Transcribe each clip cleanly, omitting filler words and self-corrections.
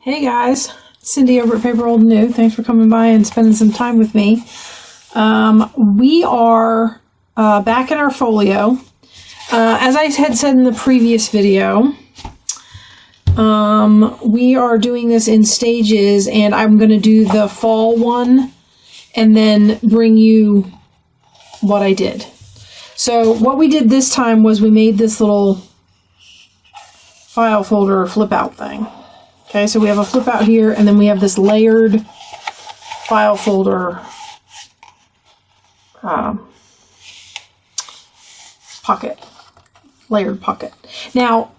Hey guys, Cindy over at paper.old.new. Thanks for coming by and spending some time with me. We are back in our folio. As I had said in the previous video, we are doing this in stages, and I'm going to do the fall one and then bring you what I did. So what we did this time was we made this little file folder flip out thing. Okay, so we have a flip out here, and then we have this layered file folder pocket, layered pocket. Now,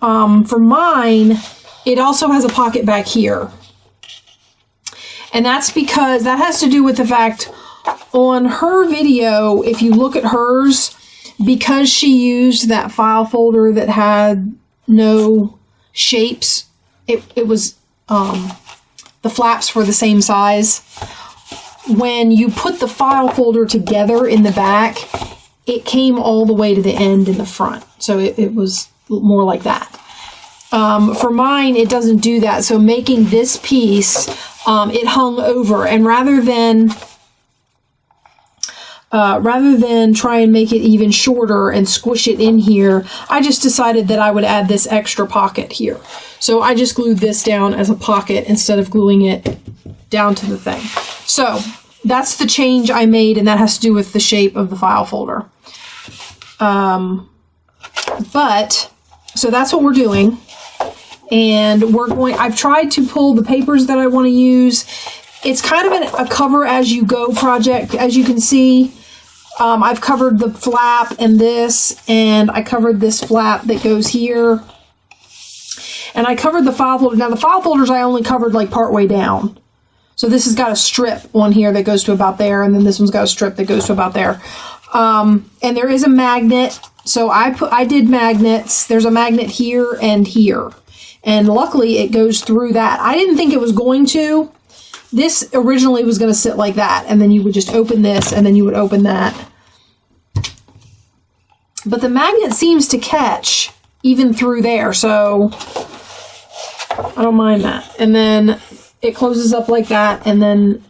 for mine, it also has a pocket back here. And that's because that has to do with the fact on her video, if you look at hers, because she used that file folder that had no shapes, it was the flaps were the same size. When you put the file folder together in the back, it came all the way to the end in the front. So it was more like that. For mine, it doesn't do that. So making this piece, it hung over, and rather than try and make it even shorter and squish it in here, I just decided that I would add this extra pocket here. So I just glued this down as a pocket instead of gluing it down to the thing. So that's the change I made, and that has to do with the shape of the file folder. So that's what we're doing. And I've tried to pull the papers that I want to use. It's kind of a cover as you go project. As you can see, I've covered the flap and this, and I covered this flap that goes here. And I covered the file folder. Now the file folders I only covered like part way down. So this has got a strip on here that goes to about there, and then this one's got a strip that goes to about there. And there is a magnet. So I did magnets. There's a magnet here and here. And luckily it goes through that. I didn't think it was going to. This originally was going to sit like that, and then you would just open this, and then you would open that. But the magnet seems to catch even through there, so I don't mind that. And then it closes up like that, and then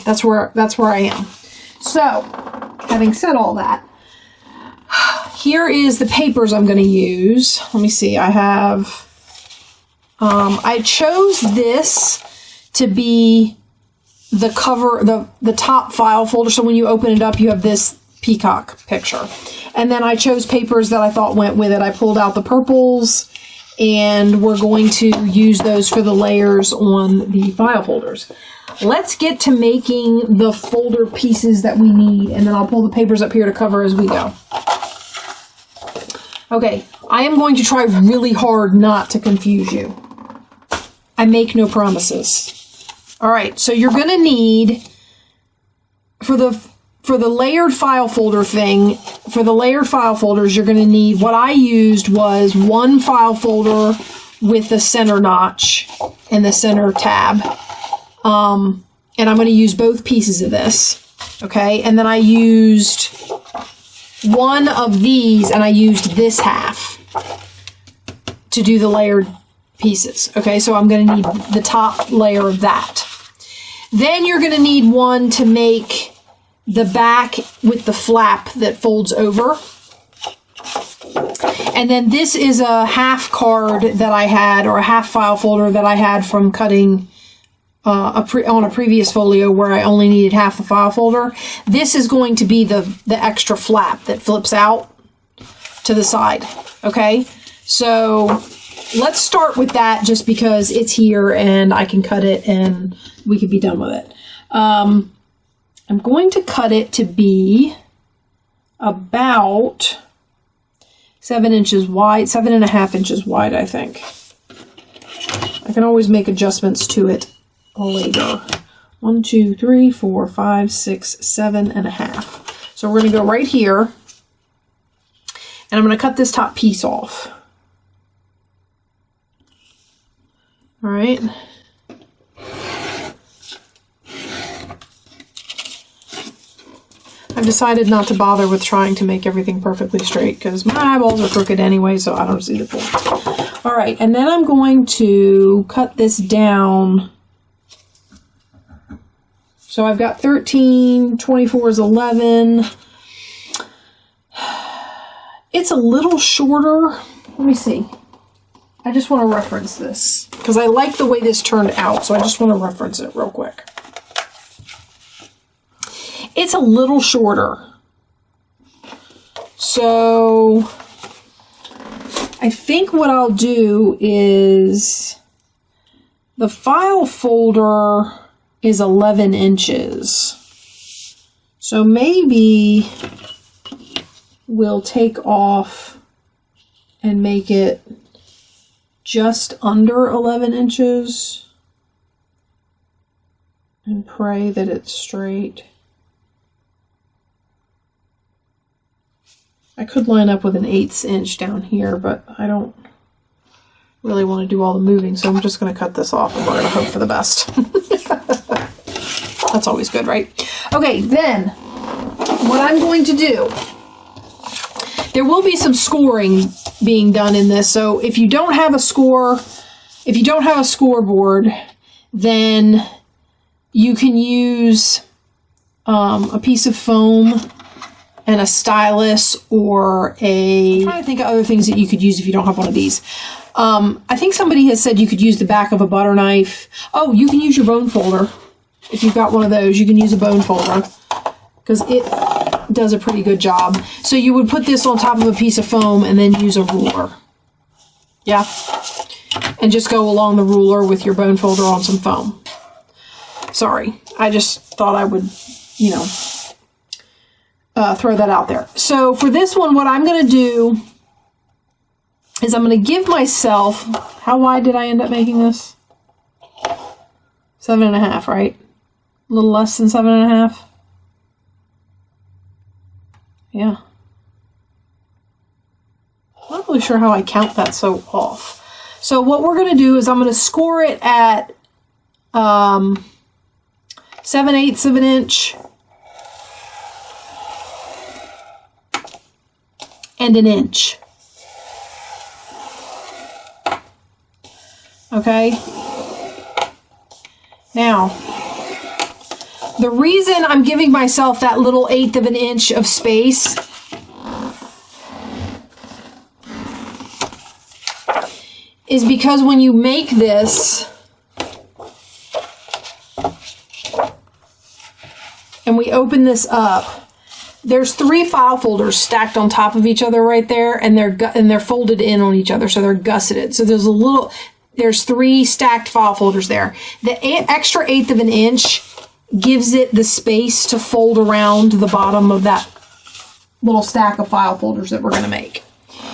that's where I am. So, having said all that, here is the papers I'm going to use. Let me see. I have. I chose this to be the cover, the top file folder. So when you open it up, you have this peacock picture. And then I chose papers that I thought went with it. I pulled out the purples, and we're going to use those for the layers on the file folders. Let's get to making the folder pieces that we need, and then I'll pull the papers up here to cover as we go. Okay, I am going to try really hard not to confuse you. I make no promises. All right, so you're going to need, for the layered file folder thing, for the layered file folders, you're going to need, what I used was one file folder with the center notch and the center tab. And I'm going to use both pieces of this, okay? And then I used one of these, and I used this half to do the layered pieces, okay? So I'm going to need the top layer of that. Then you're going to need one to make the back with the flap that folds over. And then this is a half card that I had, or a half file folder that I had from cutting on a previous folio where I only needed half the file folder. This is going to be the extra flap that flips out to the side, okay? So let's start with that just because it's here and I can cut it and we could be done with it. I'm going to cut it to be about 7 inches wide, 7.5 inches wide, I think. I can always make adjustments to it later. 1, 2, 3, 4, 5, 6, 7.5. So we're going to go right here, and I'm going to cut this top piece off. All right. I've decided not to bother with trying to make everything perfectly straight because my eyeballs are crooked anyway, so I don't see the point. All right, and then I'm going to cut this down. So I've got 13, 24 is 11. It's a little shorter. Let me see. I just want to reference this because I like the way this turned out. So I just want to reference it real quick. It's a little shorter. So I think what I'll do is the file folder is 11 inches. So maybe we'll take off and make it just under 11 inches and pray that it's straight. I could line up with an 1/8 inch down here, but I don't really want to do all the moving, so I'm just going to cut this off and we're going to hope for the best. That's always good, right? Okay, then what I'm going to do, there will be some scoring being done in this. So if you don't have a scoreboard, then you can use a piece of foam and a stylus or I'm trying to think of other things that you could use if you don't have one of these. I think somebody has said you could use the back of a butter knife. Oh, you can use your bone folder. If you've got one of those, you can use a bone folder because it does a pretty good job. So you would put this on top of a piece of foam and then use a ruler. Yeah. And just go along the ruler with your bone folder on some foam. Sorry, I just thought I would, you know, throw that out there. So for this one, what I'm going to do is I'm going to give myself, how wide did I end up making this? 7.5, right? A little less than 7.5. Yeah. I'm not really sure how I count that so off. So what we're going to do is I'm going to score it at 7/8 of an inch and an inch. Okay. Now, the reason I'm giving myself that little 1/8 of an inch of space is because when you make this, and we open this up, there's 3 file folders stacked on top of each other right there, and they're folded in on each other, so they're gusseted. So there's 3 stacked file folders there. The extra 1/8 of an inch gives it the space to fold around the bottom of that little stack of file folders that we're going to make.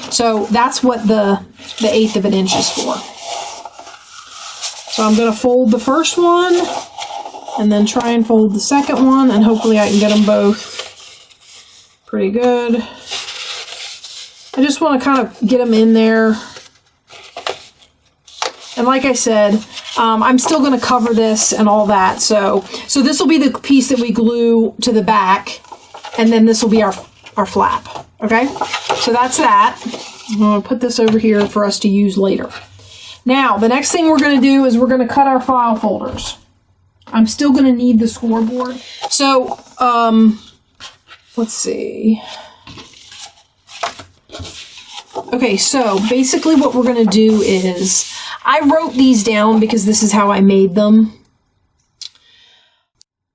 So that's what the 1/8 of an inch is for. So I'm going to fold the first one and then try and fold the second one, and hopefully I can get them both pretty good. I just want to kind of get them in there. And like I said, I'm still going to cover this and all that. So this will be the piece that we glue to the back, and then this will be our flap. Okay, so that's that. I'm going to put this over here for us to use later. Now, the next thing we're going to do is we're going to cut our file folders. I'm still going to need the scoreboard. So, let's see. Okay, so basically what we're going to do is, I wrote these down because this is how I made them.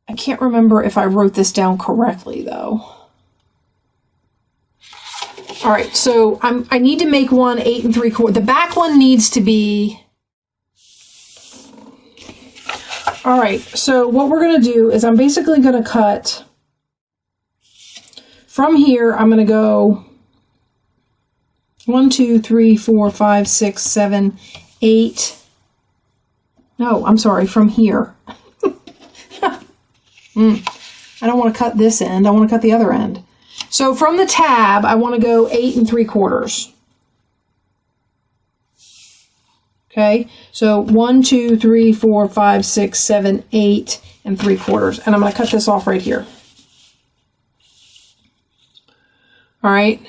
I can't remember if I wrote this down correctly though. All right, so I need to make one 8 3/4. The back one needs to be. All right, so what we're going to do is I'm basically going to cut from here. I'm going to go 1, 2, 3, 4, 5, 6, 7, 8. No, I'm sorry, from here. I don't want to cut this end. I want to cut the other end. So from the tab, I want to go 8 3/4. Okay, so 1, 2, 3, 4, 5, 6, 7, 8 3/4. And I'm going to cut this off right here. All right.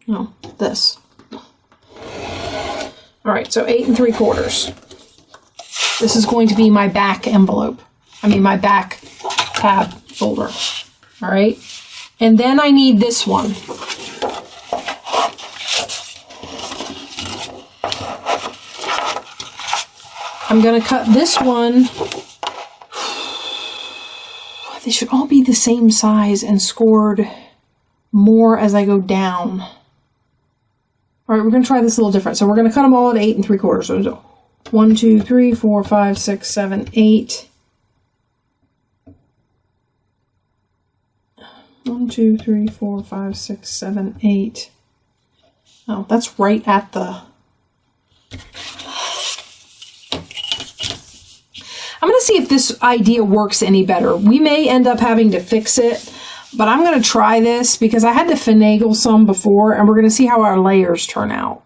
No, this. All right, so 8 3/4. This is going to be my back envelope. I mean, my back tab folder. All right, and then I need this one. I'm going to cut this one. They should all be the same size and scored more as I go down. All right, we're going to try this a little different. So we're going to cut them all at 8 3/4. So 1, 2, 3, 4, 5, 6, 7, 8. 1, 2, 3, 4, 5, 6, 7, 8. Oh, that's right at the... I'm going to see if this idea works any better. We may end up having to fix it, but I'm going to try this because I had to finagle some before, and we're going to see how our layers turn out.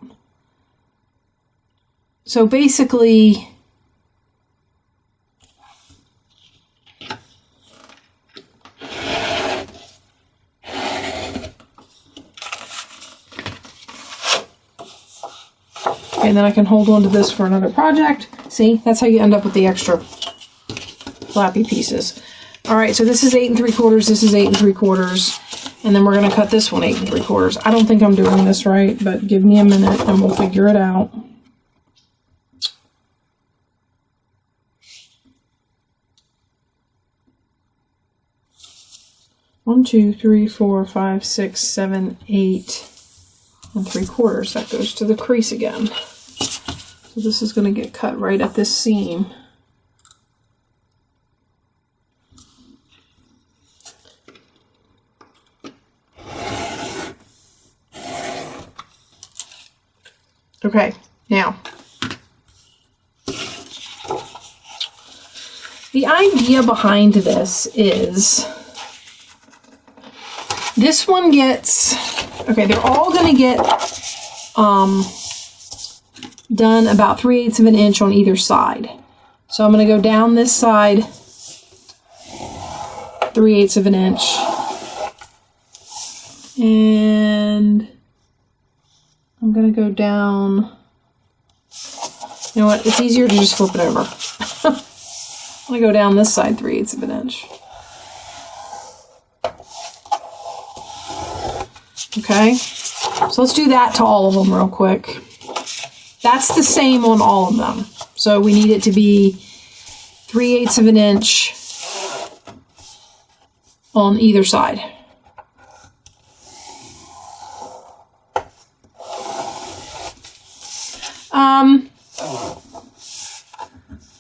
So basically, and then I can hold on to this for another project. See, that's how you end up with the extra flappy pieces. All right, so this is 8 3/4, this is 8 3/4, and then we're going to cut this one 8 3/4. I don't think I'm doing this right, but give me a minute and we'll figure it out. One, 2, 3, 4, 5, 6, 7, 8 3/4. That goes to the crease again. So this is going to get cut right at this seam. Okay, now, the idea behind this is this one gets, okay, they're all going to get done about 3/8 of an inch on either side. So I'm going to go down this side 3/8 of an inch, and I'm going to go down, you know what, it's easier to just flip it over. I'm going to go down this side 3/8 of an inch. Okay, so let's do that to all of them real quick. That's the same on all of them. So we need it to be 3/8 of an inch on either side.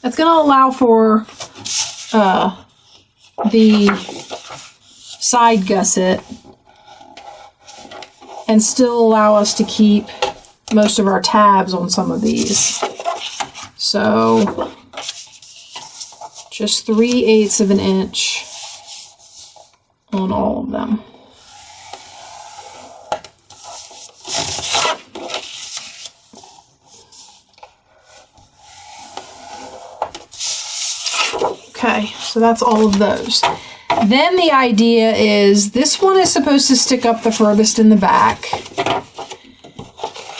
That's going to allow for the side gusset and still allow us to keep most of our tabs on some of these. So just 3/8 of an inch on all of them. Okay, so that's all of those. Then the idea is this one is supposed to stick up the furthest in the back.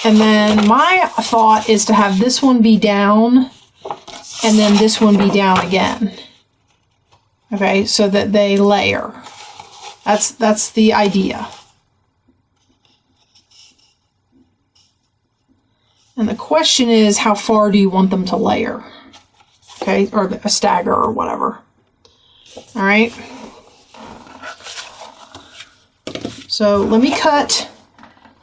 And then my thought is to have this one be down and then this one be down again. Okay, so that they layer. That's the idea. And the question is, how far do you want them to layer? Okay, or a stagger or whatever. All right. So let me cut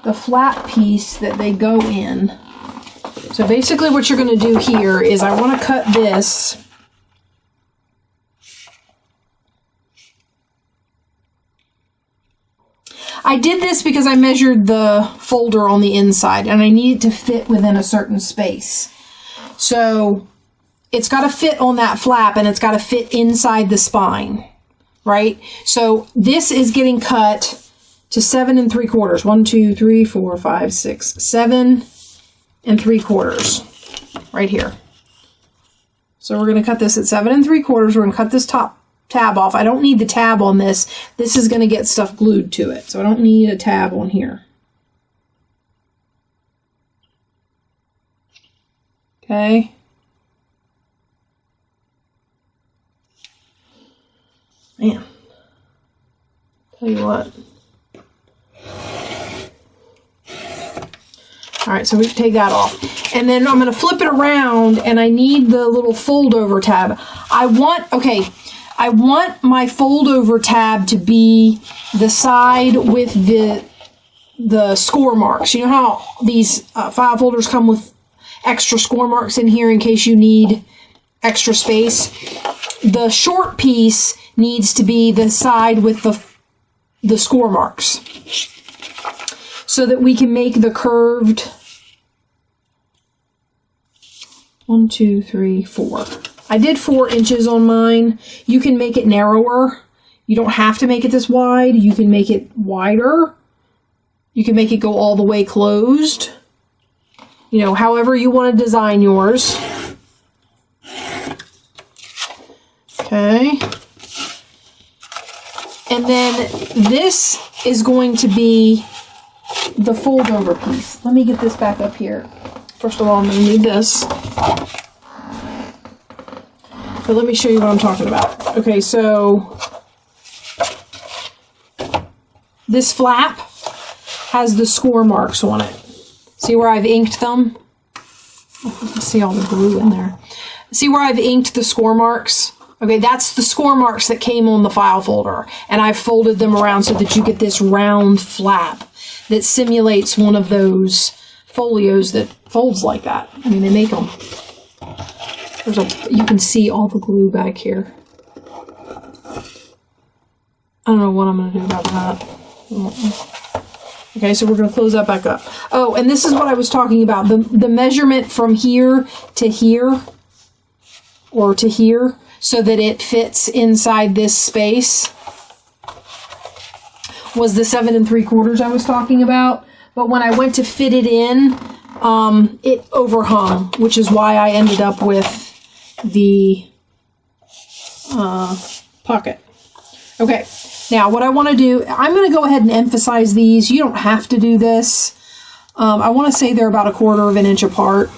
the flat piece that they go in. So basically what you're going to do here is I want to cut this I did this because I measured the folder on the inside and I need it to fit within a certain space. So it's got to fit on that flap and it's got to fit inside the spine, right? So this is getting cut to 7 3/4. 1, 2, 3, 4, 5, 6, 7 3/4 right here. So we're going to cut this at 7 3/4. We're going to cut this top tab off. I don't need the tab on this. This is going to get stuff glued to it. So I don't need a tab on here. Okay. Man. Tell you what. All right, so we take that off. And then I'm going to flip it around, and I need the little fold over tab. I want my fold over tab to be the side with the score marks. You know how these file folders come with extra score marks in here in case you need extra space? The short piece needs to be the side with the score marks so that we can make the curved 1, 2, 3, 4. I did 4 inches on mine. You can make it narrower. You don't have to make it this wide. You can make it wider. You can make it go all the way closed. You know, however you want to design yours. Okay. And then this is going to be the fold over piece. Let me get this back up here. First of all, I'm going to need this. But let me show you what I'm talking about. Okay, so this flap has the score marks on it. See where I've inked them? See all the glue in there. See where I've inked the score marks? Okay, that's the score marks that came on the file folder. And I've folded them around so that you get this round flap that simulates one of those folios that folds like that. I mean, they make them. You can see all the glue back here. I don't know what I'm going to do about that. Okay, so we're going to close that back up. Oh, and this is what I was talking about. The measurement from here to here, or to here, so that it fits inside this space, was the 7 3/4 I was talking about. But when I went to fit it in, it overhung, which is why I ended up with the pocket. Okay, now what I want to do, I'm going to go ahead and emphasize these. You don't have to do this. I want to say they're about 1/4 inch apart.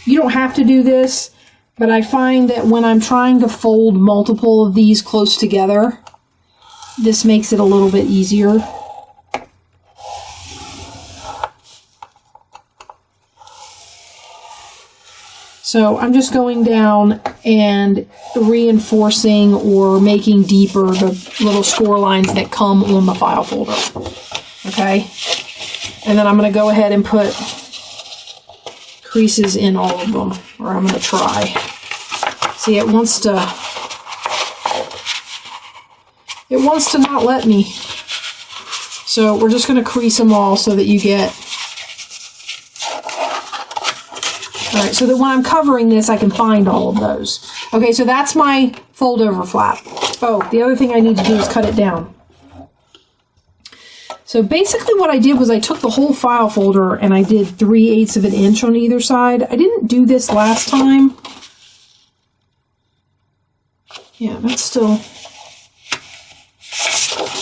You don't have to do this, but I find that when I'm trying to fold multiple of these close together, this makes it a little bit easier. So I'm just going down and reinforcing or making deeper the little score lines that come on the file folder. Okay? And then I'm going to go ahead and put creases in all of them, or I'm going to try. See, it wants to not let me. So we're just going to crease them all so that you get. Alright, so that when I'm covering this, I can find all of those. Okay, so that's my fold over flap. Oh, the other thing I need to do is cut it down. So basically what I did was I took the whole file folder and I did 3/8 inch on either side. I didn't do this last time. Yeah, that's still...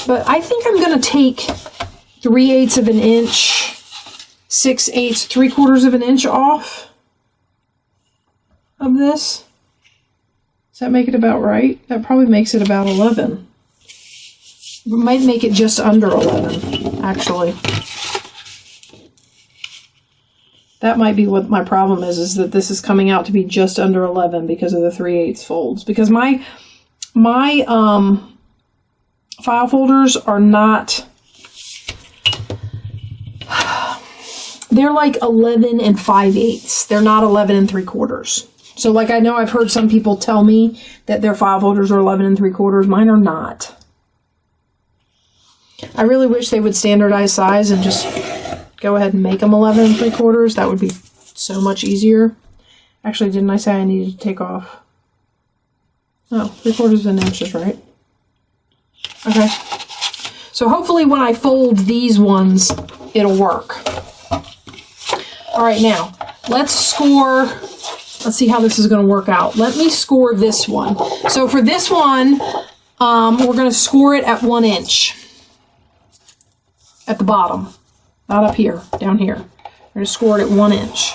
But I think I'm going to take 3/8 inch, 6/8, 3/4 inch off of this. Does that make it about right? That probably makes it about 11. We might make it just under 11, actually. That might be what my problem is that this is coming out to be just under 11 because of the 3/8 folds. Because my file folders are not... They're like 11 5/8. They're not 11 3/4. So like I know I've heard some people tell me that their file folders are 11 3/4. Mine are not. I really wish they would standardize size and just go ahead and make them 11 3/4. That would be so much easier. Actually, didn't I say I needed to take off? Oh, 3/4 inch is right. Okay. So hopefully when I fold these ones, it'll work. All right, now let's score. Let's see how this is going to work out. Let me score this one. So for this one, we're going to score it at 1 inch at the bottom, not up here, down here. We're going to score it at 1 inch.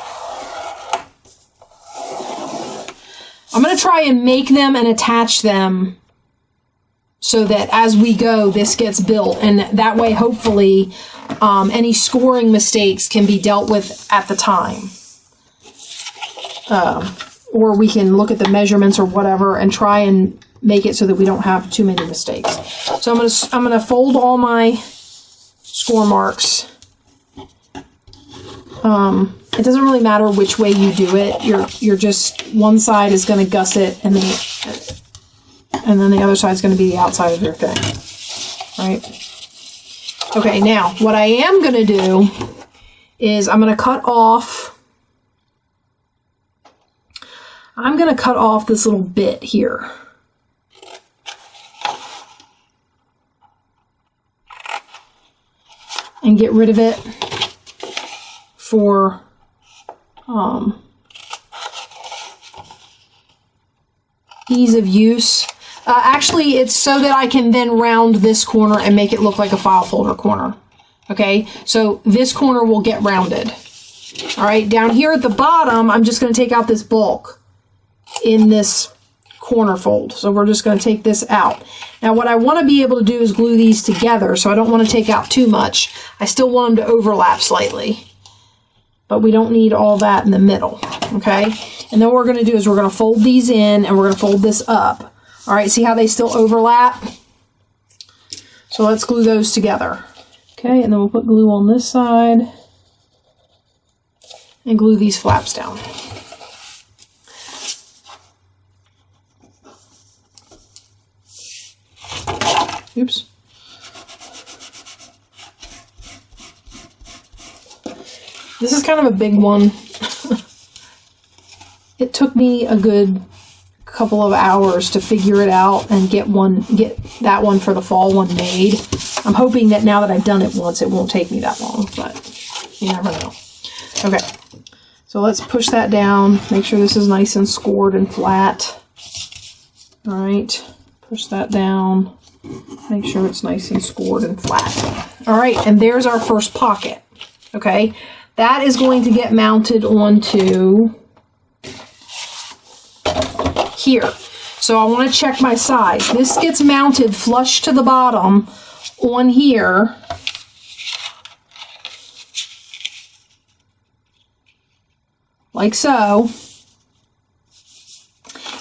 I'm going to try and make them and attach them so that as we go, this gets built. And that way, hopefully, any scoring mistakes can be dealt with at the time. Or we can look at the measurements or whatever and try and make it so that we don't have too many mistakes. So I'm gonna fold all my score marks. It doesn't really matter which way you do it. You're just, one side is going to gusset and then the other side is going to be the outside of your thing, right? Okay, now what I am going to do is I'm going to cut off this little bit here. And get rid of it for ease of use. Actually, it's so that I can then round this corner and make it look like a file folder corner. Okay, so this corner will get rounded. All right, down here at the bottom, I'm just going to take out this bulk in this corner fold. So we're just going to take this out. Now what I want to be able to do is glue these together, so I don't want to take out too much. I still want them to overlap slightly, but we don't need all that in the middle, okay? And then what we're going to do is we're going to fold these in and we're going to fold this up. All right, see how they still overlap? So let's glue those together. Okay, and then we'll put glue on this side and glue these flaps down. Oops. This is kind of a big one. It took me a good couple of hours to figure it out and get that one for the fall one made. I'm hoping that now that I've done it once, it won't take me that long, but you never know. Okay, so let's push that down. Make sure this is nice and scored and flat. All right, push that down. Make sure it's nice and scored and flat. All right, and there's our first pocket. Okay, that is going to get mounted onto here. So I want to check my size. This gets mounted flush to the bottom on here. Like so.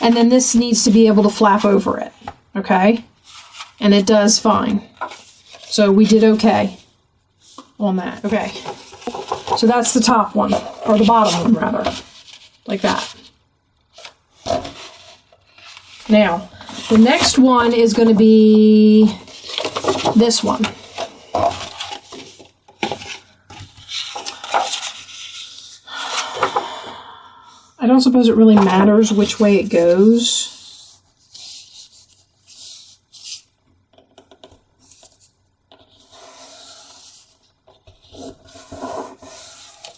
And then this needs to be able to flap over it. Okay? And it does fine. So we did okay on that. Okay. So that's the top one, or the bottom one rather. Like that. Now, the next one is going to be this one. I don't suppose it really matters which way it goes.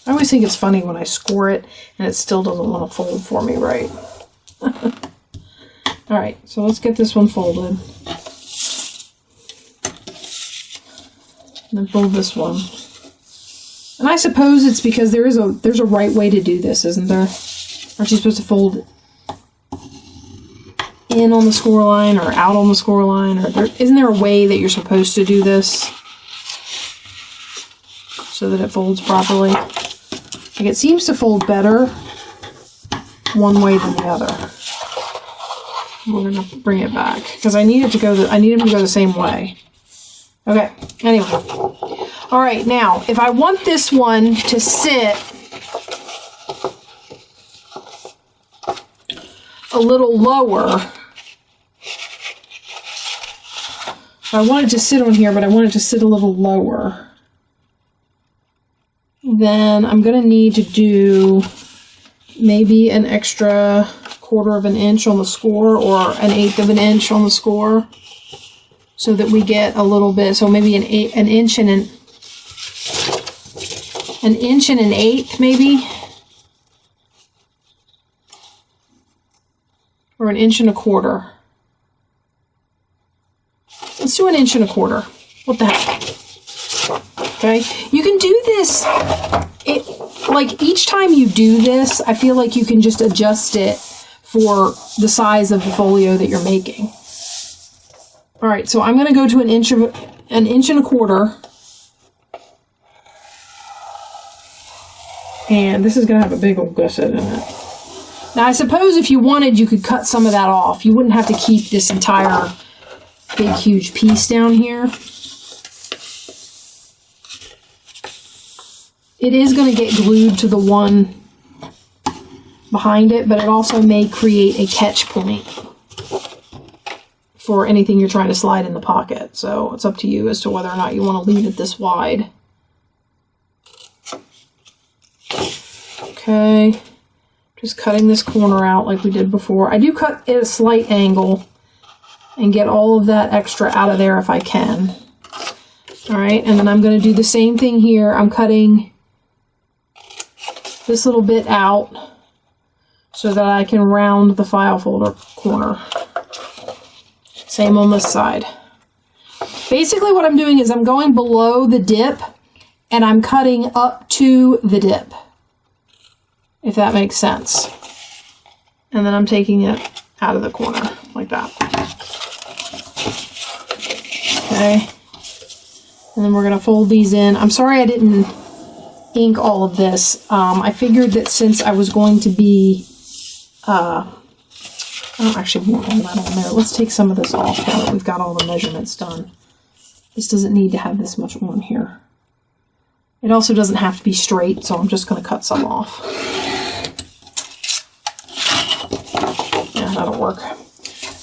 I always think it's funny when I score it and it still doesn't want to fold for me right. All right, so let's get this one folded. And then fold this one. And I suppose it's because there's a right way to do this, isn't there? Aren't you supposed to fold in on the score line or out on the score line? Or isn't there a way that you're supposed to do this so that it folds properly? Like, it seems to fold better one way than the other. We're gonna bring it back because I need it to go. I need him to go the same way. Okay. Anyway. All right. Now, if I want this one to sit a little lower, if I want it to sit on here, but I want it to sit a little lower, then I'm going to need to do maybe an extra 1/4 of an inch on the score or an 1/8 of an inch on the score so that we get a little bit, so maybe an inch and an 1/8 maybe, or an 1.25 inches. Let's do an 1.25 inches. What the heck? Okay, you can do this, like each time you do this, I feel like you can just adjust it for the size of the folio that you're making. All right, so I'm going to go to an inch and a quarter. And this is going to have a big old gusset in it. Now, I suppose if you wanted, you could cut some of that off. You wouldn't have to keep this entire big, huge piece down here. It is going to get glued to the one behind it, but it also may create a catch point for anything you're trying to slide in the pocket. So it's up to you as to whether or not you want to leave it this wide. Okay, just cutting this corner out like we did before. I do cut at a slight angle and get all of that extra out of there if I can. All right, and then I'm going to do the same thing here. I'm cutting this little bit out so that I can round the file folder corner. Same on this side. Basically what I'm doing is I'm going below the dip and I'm cutting up to the dip, if that makes sense. And then I'm taking it out of the corner like that. Okay. And then we're going to fold these in. I'm sorry I didn't ink all of this. I figured that since I was going to be I don't actually want all that on there. Let's take some of this off now that we've got all the measurements done. This doesn't need to have this much on here. It also doesn't have to be straight, so I'm just going to cut some off. Yeah, that'll work.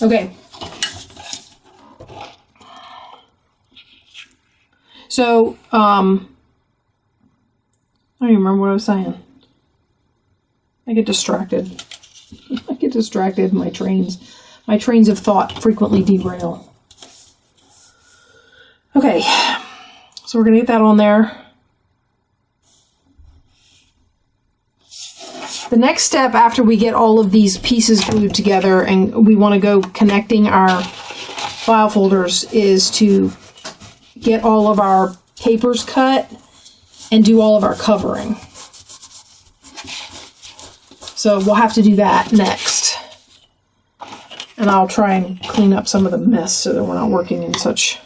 Okay. So, I don't even remember what I was saying. I get distracted. I get distracted. My trains of thought frequently derail. Okay, so we're going to get that on there. The next step after we get all of these pieces glued together and we want to go connecting our file folders is to get all of our papers cut and do all of our covering. So we'll have to do that next. And I'll try and clean up some of the mess so that we're not working in such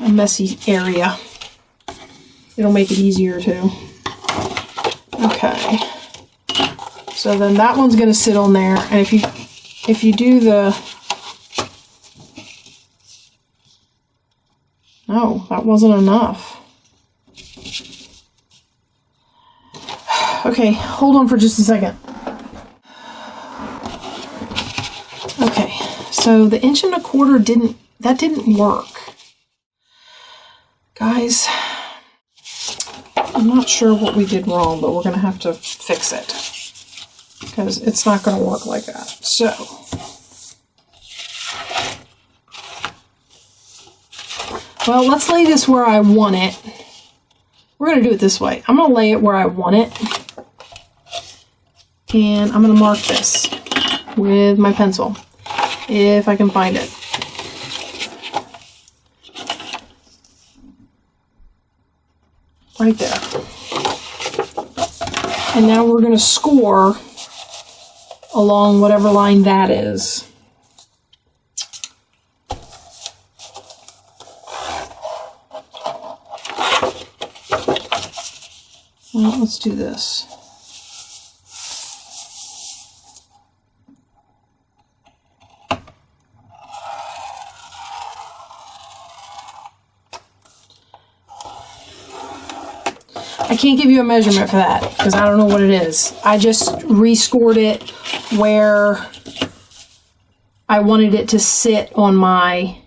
a messy area. It'll make it easier too. Okay. So then that one's going to sit on there. And if you do the... No, that wasn't enough. Okay, hold on for just a second. Okay, so the inch and a quarter didn't work. Guys, I'm not sure what we did wrong, but we're going to have to fix it because it's not going to work like that. So, well, let's lay this where I want it. We're going to do it this way. I'm going to lay it where I want it. And I'm going to mark this with my pencil, if I can find it. Right there. And now we're going to score along whatever line that is. Well, let's do this. I can't give you a measurement for that because I don't know what it is. I just rescored it where I wanted it to sit on my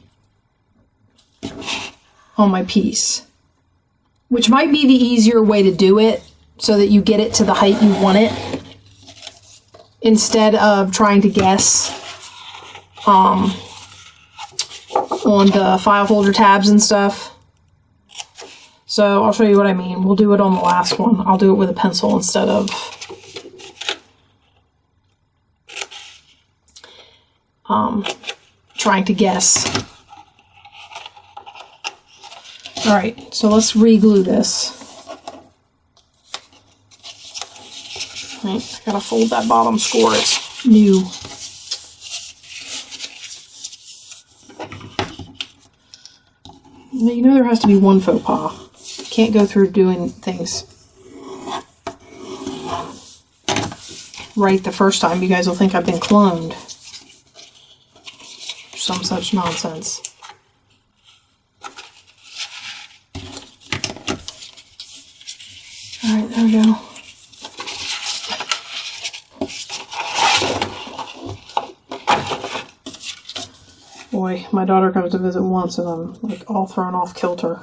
piece, which might be the easier way to do it so that you get it to the height you want it instead of trying to guess on the file folder tabs and stuff. So I'll show you what I mean. We'll do it on the last one. I'll do it with a pencil instead of trying to guess. All right, so let's re-glue this. Right, I gotta fold that bottom score. It's new. You know there has to be one faux pas. Can't go through doing things right the first time. You guys will think I've been cloned. Some such nonsense. Alright, there we go. Boy, my daughter comes to visit once and I'm like all thrown off kilter.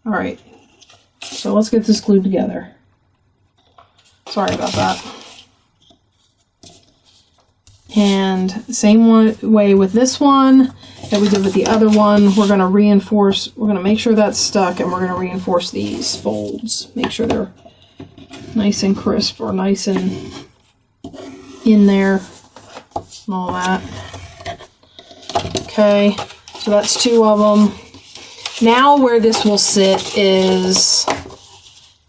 Alright, so let's get this glued together. Sorry about that. And same way with this one that we did with the other one. We're going to reinforce, we're going to make sure that's stuck, and we're going to reinforce these folds. Make sure they're nice and crisp, or nice and in there and all that. Okay, so that's 2 of them. Now where this will sit is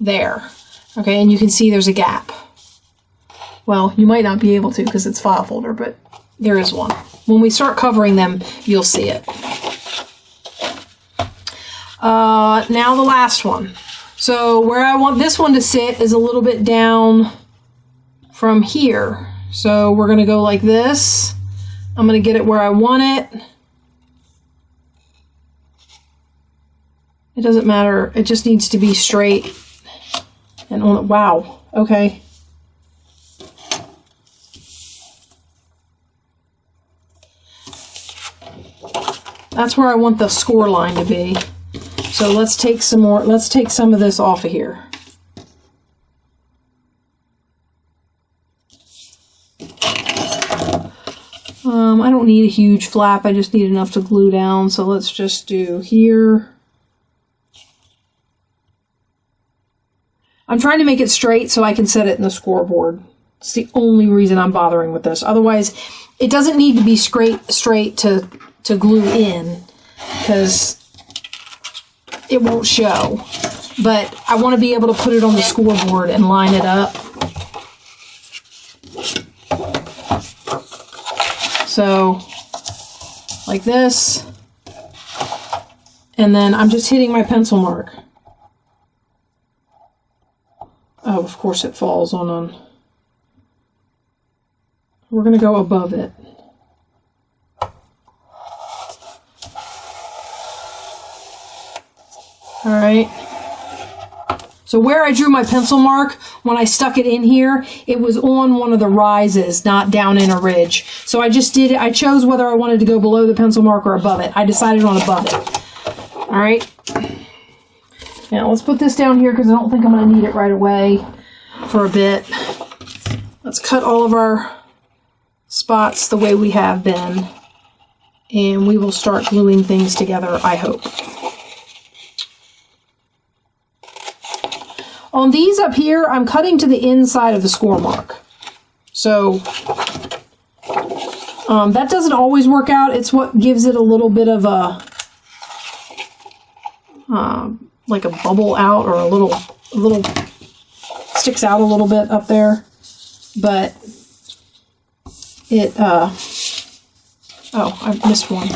there. Okay, and you can see there's a gap. Well, you might not be able to because it's file folder, but there is one. When we start covering them, you'll see it. Now the last one. So where I want this one to sit is a little bit down from here. So we're going to go like this. I'm going to get it where I want it. It doesn't matter. It just needs to be straight. And on it. Wow. Okay. That's where I want the score line to be. So let's take some more, let's take some of this off of here. I don't need a huge flap, I just need enough to glue down. So let's just do here. I'm trying to make it straight so I can set it in the scoreboard. It's the only reason I'm bothering with this. Otherwise, it doesn't need to be straight to glue in, because it won't show. But I want to be able to put it on the scoreboard and line it up. So, like this. And then I'm just hitting my pencil mark. Oh, of course it falls on. We're going to go above it. All right. So where I drew my pencil mark, when I stuck it in here, it was on one of the rises, not down in a ridge. So I just did it. I chose whether I wanted to go below the pencil mark or above it. I decided on above it. All right. Now let's put this down here because I don't think I'm going to need it right away for a bit. Let's cut all of our spots the way we have been. And we will start gluing things together, I hope. On these up here, I'm cutting to the inside of the score mark. So that doesn't always work out. It's what gives it a little bit of a, like a bubble out, or a little sticks out a little bit up there. But it, oh, I missed one.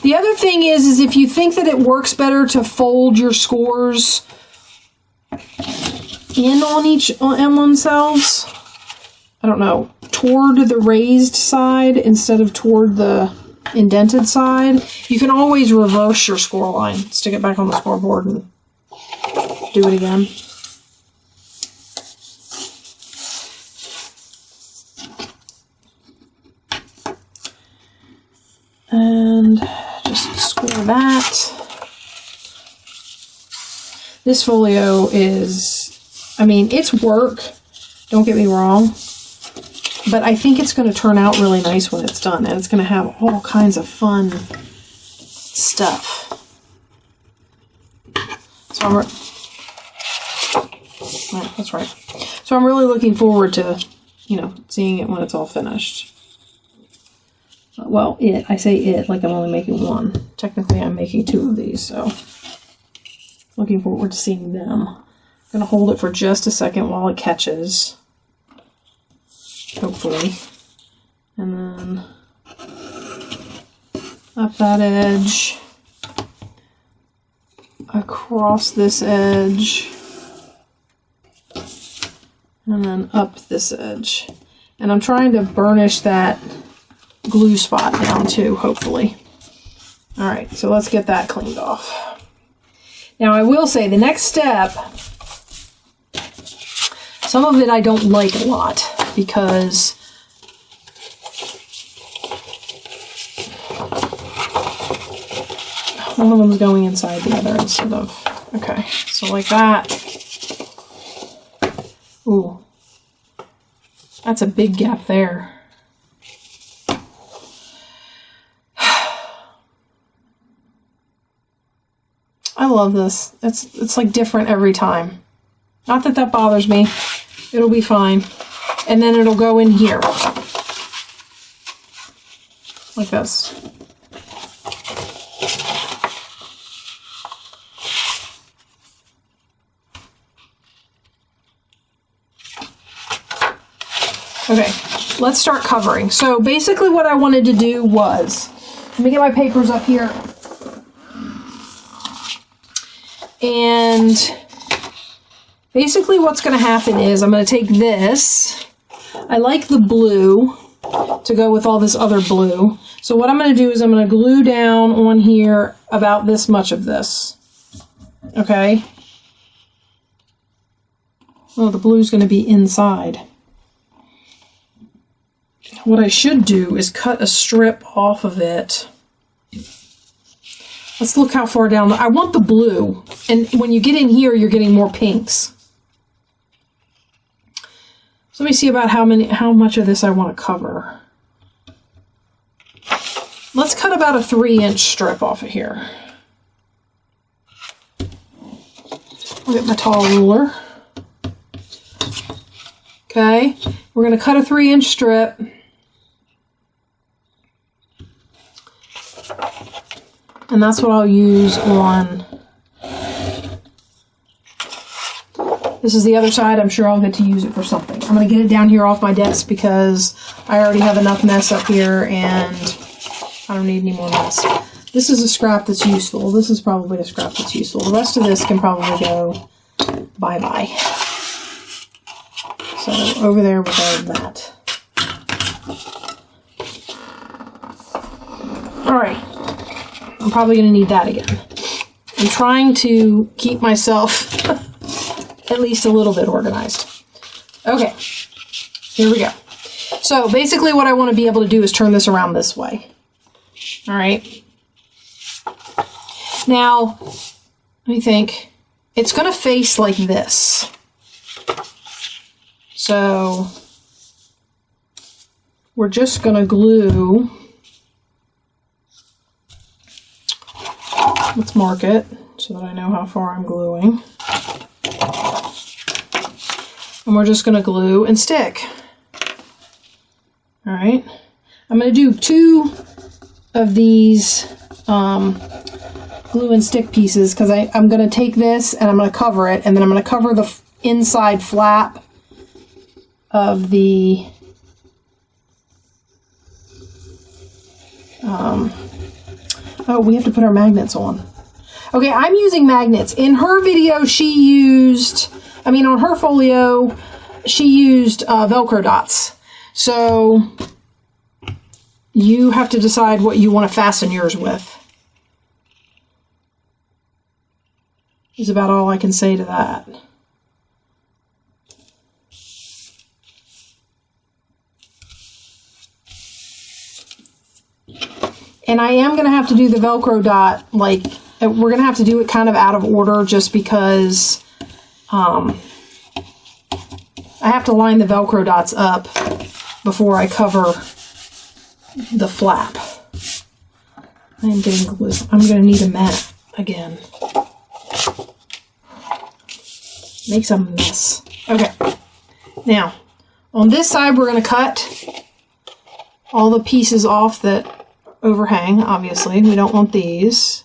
The other thing is if you think that it works better to fold your scores in on themselves, I don't know, toward the raised side instead of toward the indented side, you can always reverse your score line. Stick it back on the scoreboard and do it again. And just score that. This folio is, I mean, it's work, don't get me wrong, but I think it's going to turn out really nice when it's done, and it's going to have all kinds of fun stuff. So that's right. So I'm really looking forward to, you know, seeing it when it's all finished. Well, I say it like I'm only making one. Technically, I'm making 2 of these, so looking forward to seeing them. I'm going to hold it for just a second while it catches, hopefully. And then up that edge, across this edge, and then up this edge. And I'm trying to burnish that glue spot down too, hopefully. All right, so let's get that cleaned off. Now I will say the next step, some of it I don't like a lot because one of them's going inside the other instead of, okay, so like that. Ooh, that's a big gap there. I love this. It's like different every time. Not that that bothers me. It'll be fine. And then it'll go in here. Like this. Okay, let's start covering. So basically what I wanted to do was, let me get my papers up here. And basically what's going to happen is I'm going to take this. I like the blue to go with all this other blue. So what I'm going to do is I'm going to glue down on here about this much of this. Okay. Oh, the blue's going to be inside. What I should do is cut a strip off of it. Let's look how far down. I want the blue. And when you get in here, you're getting more pinks. So let me see about how much of this I want to cover. Let's cut about a 3-inch strip off of here. I'll get my tall ruler. Okay, we're going to cut a 3-inch strip. And that's what I'll use on, this is the other side. I'm sure I'll get to use it for something. I'm going to get it down here off my desk because I already have enough mess up here and I don't need any more mess. This is a scrap that's useful. This is probably a scrap that's useful. The rest of this can probably go bye-bye. So over there with all of that. All right. I'm probably going to need that again. I'm trying to keep myself at least a little bit organized. Okay, here we go. So basically what I want to be able to do is turn this around this way. All right. Now, let me think. It's going to face like this. So we're just going to glue. Let's mark it so that I know how far I'm gluing. And we're just going to glue and stick. All right. I'm going to do 2 of these glue and stick pieces because I'm going to take this and I'm going to cover it, and then I'm going to cover the inside flap of the oh, we have to put our magnets on. Okay, I'm using magnets. In her video, she used, on her folio, she used Velcro dots. So you have to decide what you want to fasten yours with. Is about all I can say to that. And I am going to have to do the Velcro dot, like, we're going to have to do it kind of out of order just because I have to line the Velcro dots up before I cover the flap. I am getting glue. I'm going to need a mat again. Makes a mess. Okay. Now, on this side, we're going to cut all the pieces off that overhang, obviously. We don't want these.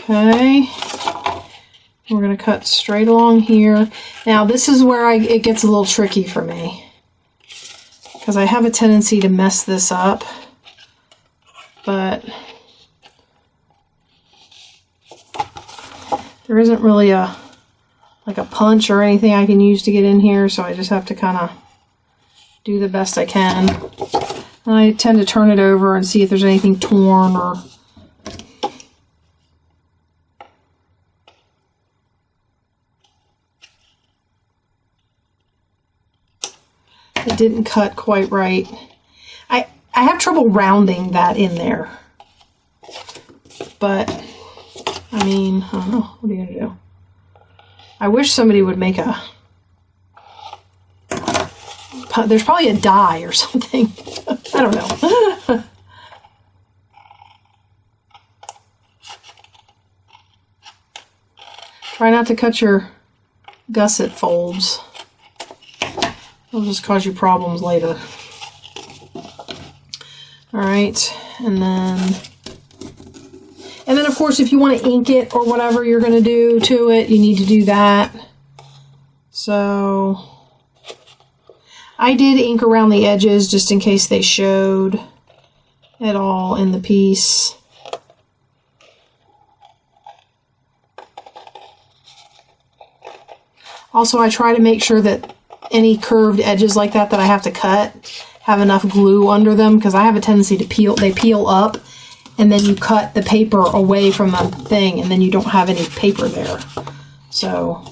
Okay. We're going to cut straight along here. Now this is where it gets a little tricky for me, because I have a tendency to mess this up, but there isn't really like a punch or anything I can use to get in here, so I just have to kind of do the best I can. And I tend to turn it over and see if there's anything torn or... It didn't cut quite right. I have trouble rounding that in there. But, I mean, I don't know. What are you going to do? I wish somebody would make a... There's probably a die or something. I don't know. Try not to cut your gusset folds. It'll just cause you problems later. Alright, and then of course if you want to ink it or whatever you're going to do to it, you need to do that. So I did ink around the edges just in case they showed at all in the piece. Also, I try to make sure that any curved edges like that I have to cut have enough glue under them, because I have a tendency to peel up, and then you cut the paper away from the thing and then you don't have any paper there. So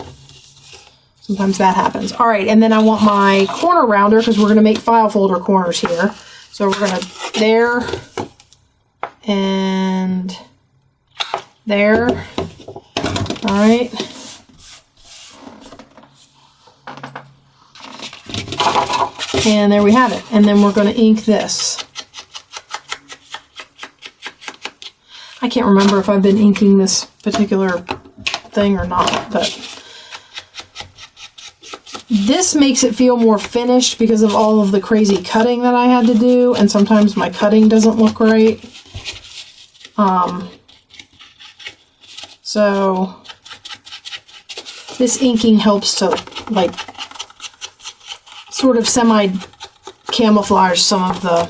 sometimes that happens. All right, and then I want my corner rounder, because we're going to make file folder corners here. So we're going to there and there. All right. And there we have it. And then we're going to ink this. I can't remember if I've been inking this particular thing or not, but this makes it feel more finished because of all of the crazy cutting that I had to do, and sometimes my cutting doesn't look right. So this inking helps to like sort of semi-camouflage some of the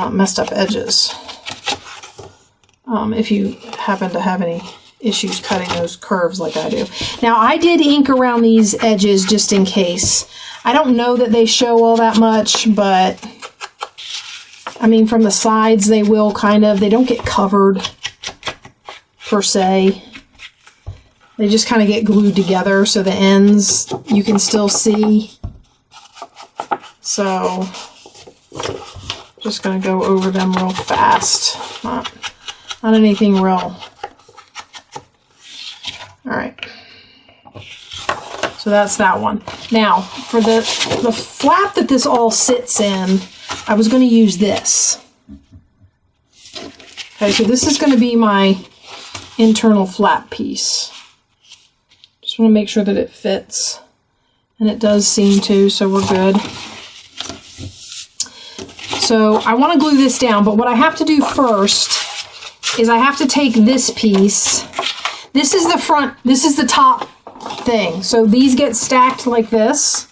messed up edges. If you happen to have any issues cutting those curves like I do. Now I did ink around these edges just in case. I don't know that they show all that much, but I mean from the sides they will kind of, they don't get covered per se. They just kind of get glued together, so the ends you can still see. So, just going to go over them real fast. Not anything real. Alright. So that's that one. Now, for the flap that this all sits in, I was going to use this. Okay, so this is going to be my internal flap piece. Just want to make sure that it fits, and it does seem to, so we're good. So I want to glue this down, but what I have to do first is I have to take this piece. This is the front, this is the top thing. So these get stacked like this.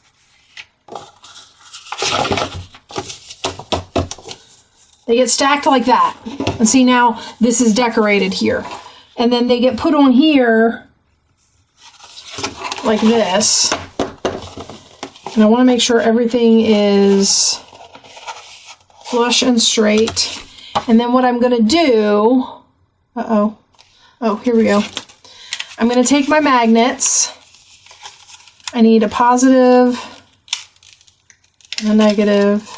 They get stacked like that. And see, now this is decorated here. And then they get put on here like this, and I want to make sure everything is flush and straight. And then what I'm going to do, here we go. I'm going to take my magnets. I need a positive and a negative.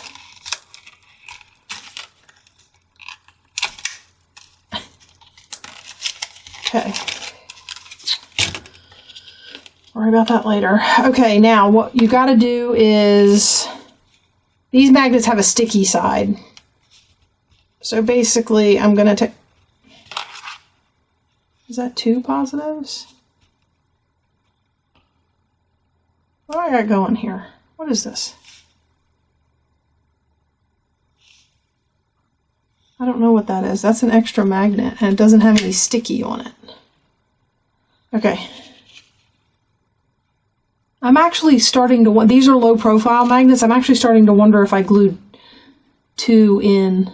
Okay. Worry about that later. Okay, now what you got to do is, these magnets have a sticky side. So basically I'm going to take, Is that 2 positives? What do I got going here? What is this? I don't know what that is. That's an extra magnet, and it doesn't have any sticky on it. Okay. I'm actually starting to wonder, these are low profile magnets. I'm actually starting to wonder if I glued 2 in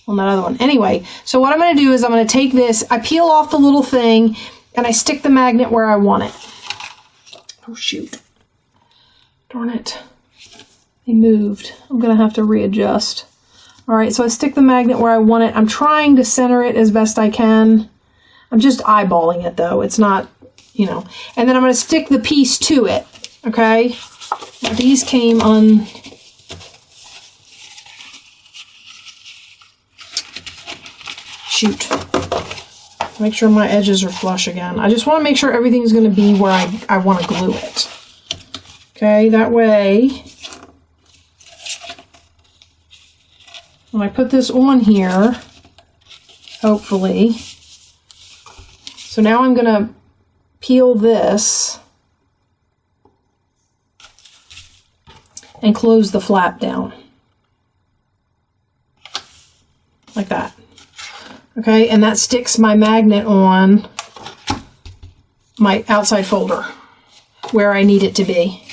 on that other one. Anyway, so what I'm going to do is I'm going to take this, I peel off the little thing, and I stick the magnet where I want it. Oh, shoot. Darn it. They moved. I'm going to have to readjust. All right, so I stick the magnet where I want it. I'm trying to center it as best I can. I'm just eyeballing it, though. It's not, you know. And then I'm going to stick the piece to it, okay? Now, these came on... Shoot. Make sure my edges are flush again. I just want to make sure everything's going to be where I want to glue it. Okay, that way, when I put this on here, hopefully, so now I'm going to peel this and close the flap down. Like that. Okay, and that sticks my magnet on my outside folder where I need it to be.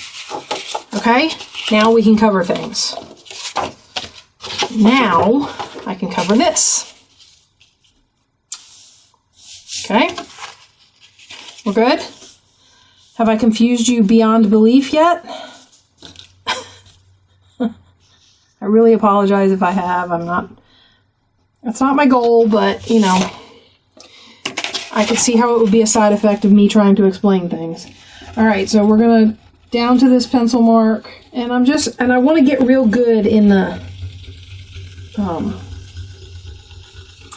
Okay, now we can cover things. Now I can cover this. Okay, we're good? Have I confused you beyond belief yet? I really apologize if I have. That's not my goal, but, you know, I could see how it would be a side effect of me trying to explain things. All right, so we're going to down to this pencil mark, and I want to get real good in the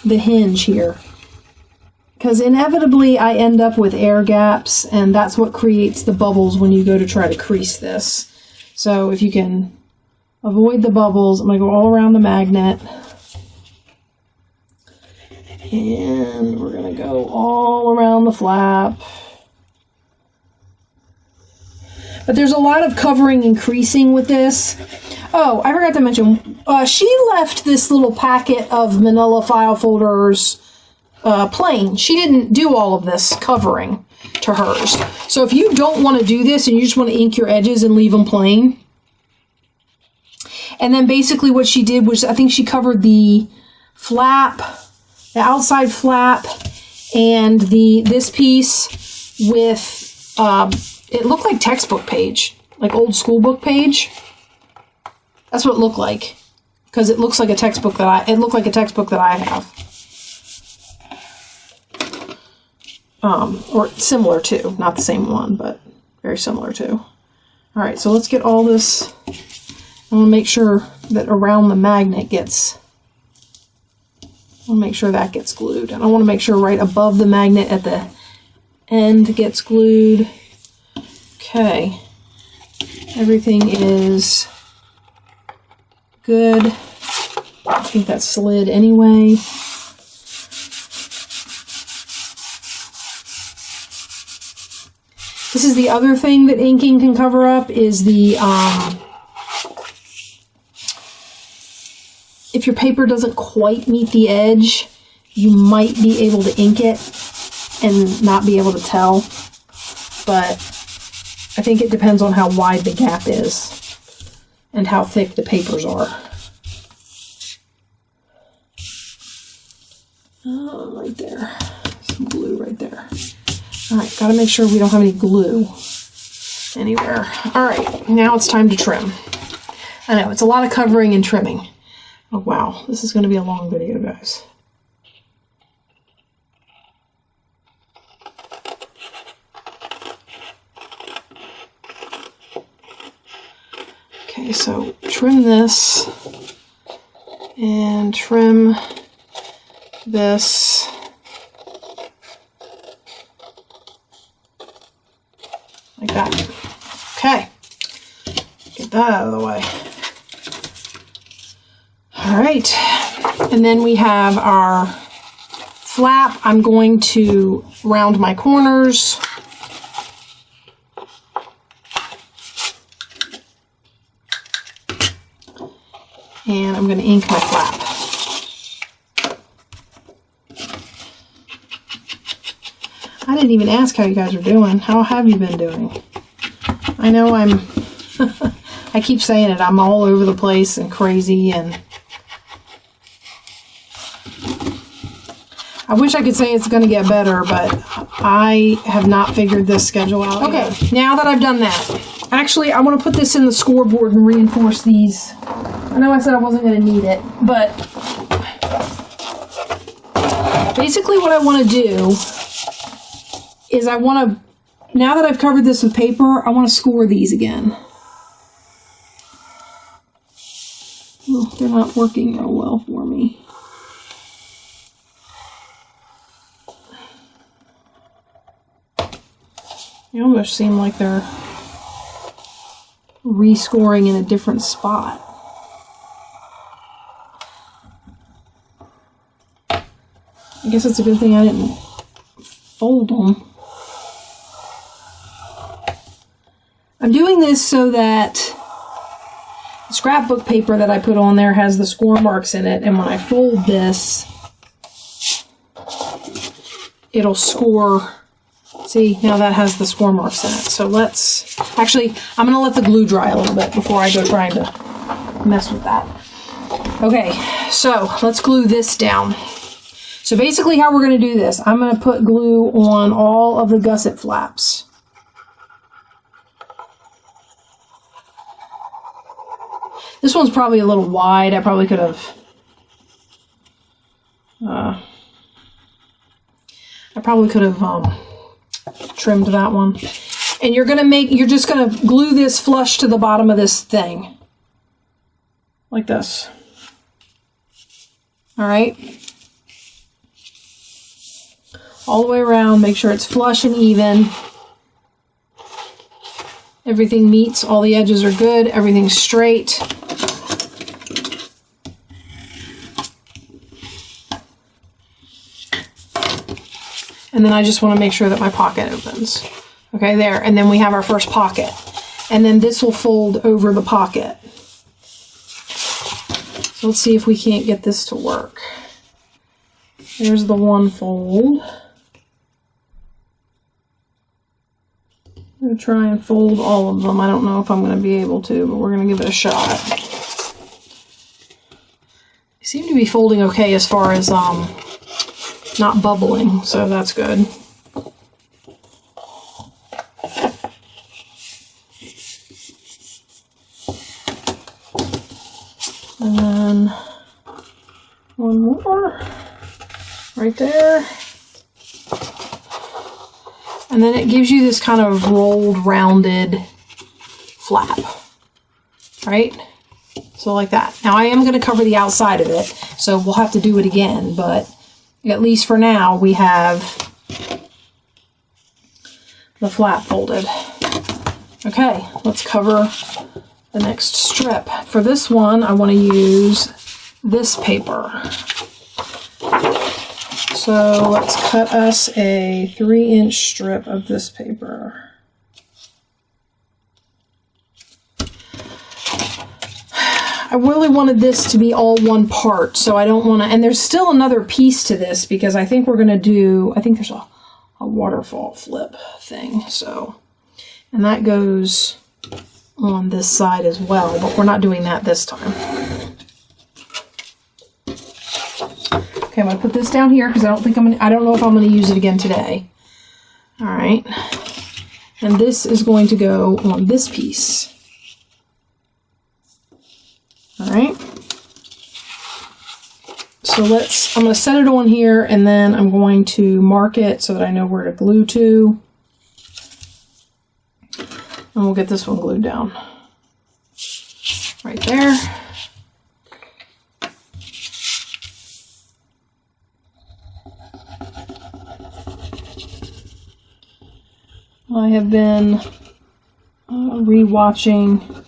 hinge here, because inevitably I end up with air gaps, and that's what creates the bubbles when you go to try to crease this. So if you can avoid the bubbles, I'm going to go all around the magnet. And we're going to go all around the flap. But there's a lot of covering and creasing with this. Oh, I forgot to mention, she left this little packet of manila file folders plain. She didn't do all of this covering to hers. So if you don't want to do this and you just want to ink your edges and leave them plain. And then basically what she did was, I think she covered the flap, the outside flap, and this piece with, it looked like textbook page, like old school book page. That's what it looked like, because it looks like a textbook it looked like a textbook that I have. Or similar to, not the same one, but very similar to. All right, so let's get all this. I want to make sure that around the magnet gets, I'll make sure that gets glued. And I want to make sure right above the magnet at the end gets glued. Okay. Everything is good. I think that's slid anyway. This is the other thing that inking can cover up, is the, if your paper doesn't quite meet the edge, you might be able to ink it and not be able to tell. But I think it depends on how wide the gap is and how thick the papers are. Oh, right there. Some glue right there. All right, gotta make sure we don't have any glue anywhere. All right, now it's time to trim. I know, it's a lot of covering and trimming. Oh, wow, this is gonna be a long video, guys. Okay, so trim this and trim this. Like that. Okay, get that out of the way. All right, and then we have our flap, I'm going to round my corners. And I'm going to ink my flap. I didn't even ask how you guys are doing. How have you been doing? I know I'm, I keep saying it, I'm all over the place and crazy, and I wish I could say it's going to get better, but I have not figured this schedule out. Okay, now that I've done that, actually I want to put this in the scoreboard and reinforce these. I know I said I wasn't going to need it, but basically what I want to do is I want to, now that I've covered this with paper, I want to score these again. Oh, they're not working real well for me. They almost seem like they're rescoring in a different spot. I guess it's a good thing I didn't fold them. I'm doing this so that the scrapbook paper that I put on there has the score marks in it, and when I fold this, it'll score. See, now that has the score marks in it. So let's, actually, I'm going to let the glue dry a little bit before I go trying to mess with that. Okay, so let's glue this down. So basically how we're going to do this, I'm going to put glue on all of the gusset flaps. This one's probably a little wide. I probably could have trimmed that one. And you're just gonna glue this flush to the bottom of this thing. Like this. Alright? All the way around, make sure it's flush and even. Everything meets, all the edges are good, everything's straight. And then I just want to make sure that my pocket opens. Okay, there. And then we have our first pocket. And then this will fold over the pocket. So let's see if we can't get this to work. There's the one fold. I'm going to try and fold all of them. I don't know if I'm going to be able to, but we're going to give it a shot. They seem to be folding okay as far as not bubbling, so that's good. And then one more right there. And then it gives you this kind of rolled, rounded flap, right? So like that. Now I am going to cover the outside of it, so we'll have to do it again, but at least for now, we have the flap folded. Okay, let's cover the next strip. For this one, I want to use this paper. So let's cut us a 3-inch strip of this paper. I really wanted this to be all one part, so I don't want to, and there's still another piece to this because I think we're going to do, I think there's a waterfall flip thing, so, and that goes on this side as well, but we're not doing that this time. Okay, I'm going to put this down here because I don't know if I'm going to use it again today. All right, and this is going to go on this piece. All right, so I'm going to set it on here, and then I'm going to mark it so that I know where to glue to. And we'll get this one glued down. Right there. I have been rewatching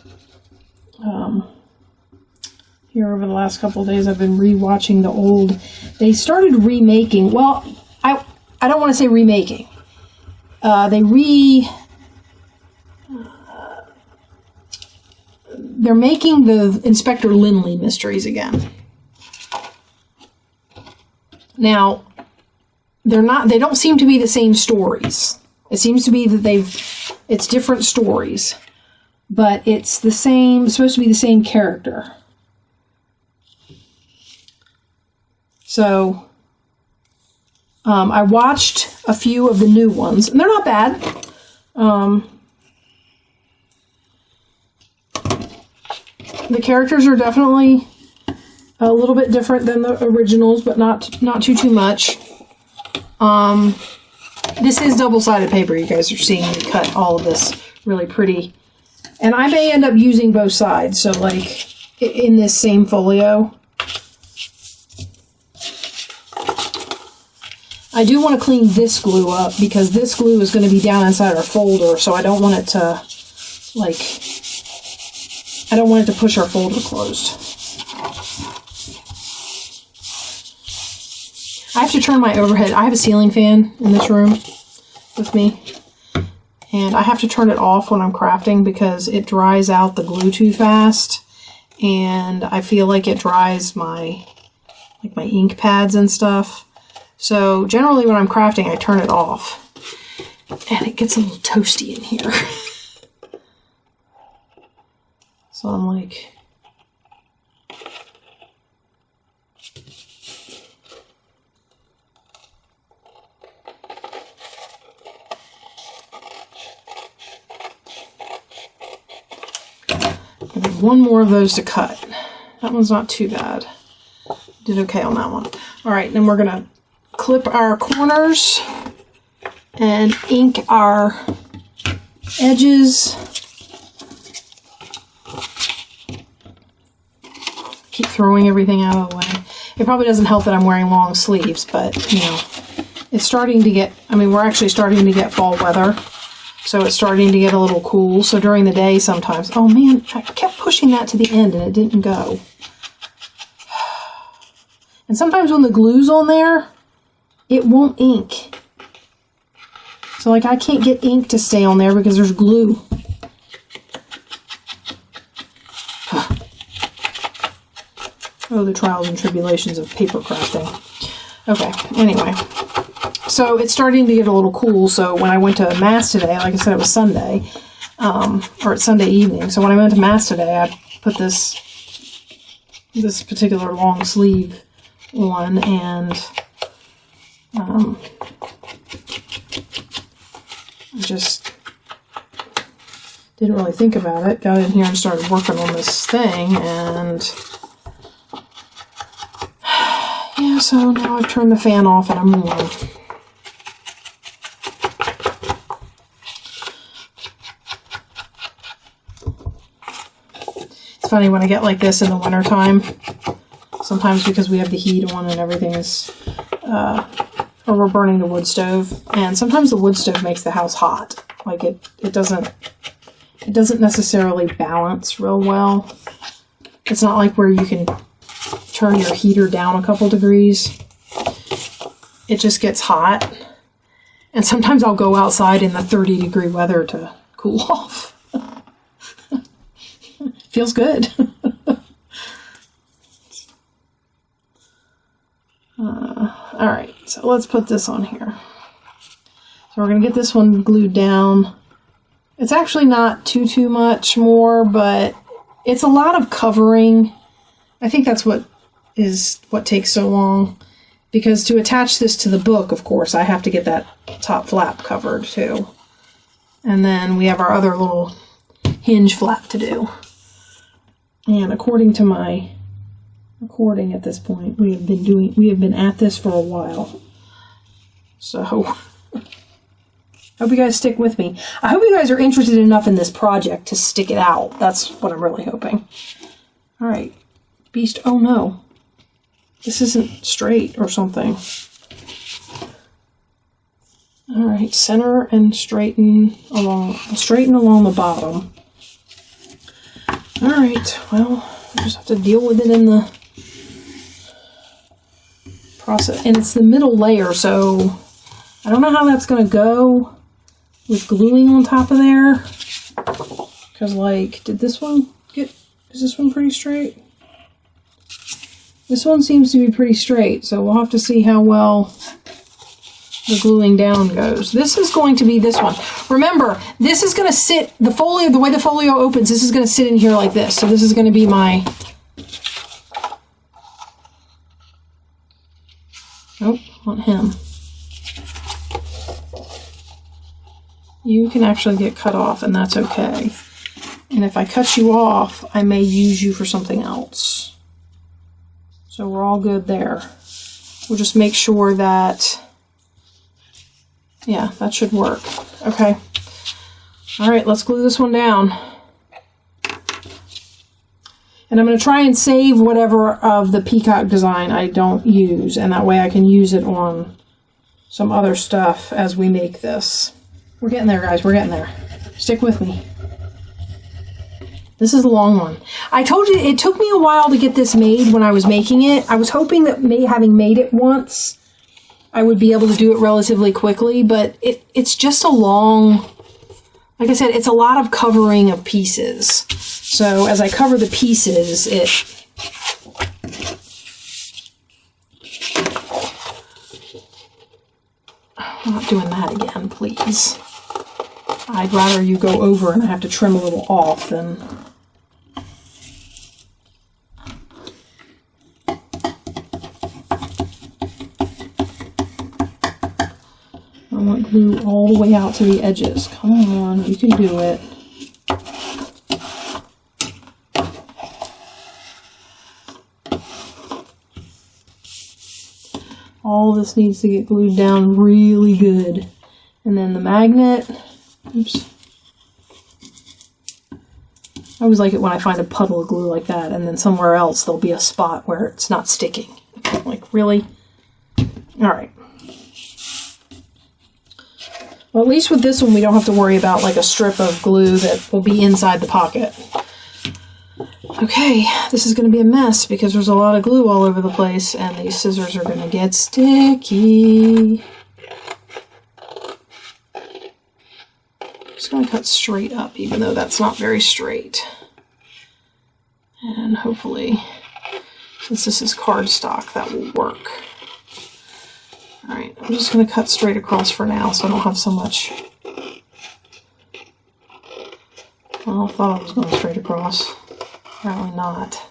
here over the last couple of days. I've been rewatching the old. They started remaking. Well, I don't want to say remaking. They're making the Inspector Lynley mysteries again. Now, they don't seem to be the same stories. It seems to be that it's different stories, but it's the same, it's supposed to be the same character. So, I watched a few of the new ones, and they're not bad. The characters are definitely a little bit different than the originals, but not too much. This is double-sided paper. You guys are seeing me cut all of this really pretty. And I may end up using both sides, so like in this same folio. I do want to clean this glue up because this glue is going to be down inside our folder, so I don't want it to, like, I don't want it to push our folder closed. I have to turn my overhead. I have a ceiling fan in this room with me, and I have to turn it off when I'm crafting because it dries out the glue too fast, and I feel like it dries my ink pads and stuff. So generally when I'm crafting, I turn it off, and it gets a little toasty in here. So I'm like, one more of those to cut. That one's not too bad. Did okay on that one. All right, then we're gonna clip our corners and ink our edges. Keep throwing everything out of the way. It probably doesn't help that I'm wearing long sleeves, but you know, it's starting to get, I mean, we're actually starting to get fall weather. So it's starting to get a little cool. So during the day sometimes, oh man, I kept pushing that to the end and it didn't go. And sometimes when the glue's on there, it won't ink. So like I can't get ink to stay on there because there's glue. Oh, the trials and tribulations of paper crafting. Okay, anyway. So it's starting to get a little cool. So when I went to Mass today, like I said, it was Sunday, or it's Sunday evening. So when I went to Mass today, I put this particular long sleeve on, and I just didn't really think about it. Got in here and started working on this thing, and yeah, so now I've turned the fan off and I'm warm. It's funny when I get like this in the wintertime, sometimes because we have the heat on and everything is, or we're burning the wood stove, and sometimes the wood stove makes the house hot. Like it doesn't necessarily balance real well. It's not like where you can turn your heater down a couple degrees. It just gets hot. And sometimes I'll go outside in the 30-degree weather to cool off. Feels good. Alright, so let's put this on here. So we're going to get this one glued down. It's actually not too much more, but it's a lot of covering. I think that's what takes so long. Because to attach this to the book, of course, I have to get that top flap covered too. And then we have our other little hinge flap to do. And according to my recording at this point, we have been at this for a while. So hope you guys stick with me. I hope you guys are interested enough in this project to stick it out. That's what I'm really hoping. All right, Beast. Oh no, this isn't straight or something. All right, center and straighten along the bottom. All right, well, I just have to deal with it in the process. And it's the middle layer, so I don't know how that's going to go with gluing on top of there. Because, like, is this one pretty straight? This one seems to be pretty straight, so we'll have to see how well the gluing down goes. This is going to be this one. Remember, this is going to sit, the folio, the way the folio opens, this is going to sit in here like this. So this is going to be my, nope, not him. You can actually get cut off, and that's okay. And if I cut you off, I may use you for something else. So we're all good there. We'll just make sure that, yeah, that should work. Okay. All right, let's glue this one down. And I'm going to try and save whatever of the peacock design I don't use, and that way I can use it on some other stuff as we make this. We're getting there, guys. We're getting there. Stick with me. This is a long one. I told you it took me a while to get this made when I was making it. I was hoping that having made it once, I would be able to do it relatively quickly, but it's just a long, like I said, it's a lot of covering of pieces. So as I cover the pieces, I'm not doing that again, please. I'd rather you go over and I have to trim a little off than... I want glue all the way out to the edges. Come on, you can do it. All this needs to get glued down really good. And then the magnet, oops. I always like it when I find a puddle of glue like that, and then somewhere else there'll be a spot where it's not sticking. Like, really? All right. Well, at least with this one, we don't have to worry about like a strip of glue that will be inside the pocket. Okay, this is going to be a mess because there's a lot of glue all over the place, and these scissors are going to get sticky. I'm just going to cut straight up, even though that's not very straight. And hopefully, since this is cardstock, that will work. Alright, I'm just going to cut straight across for now so I don't have so much. Well, I thought I was going straight across. Apparently not.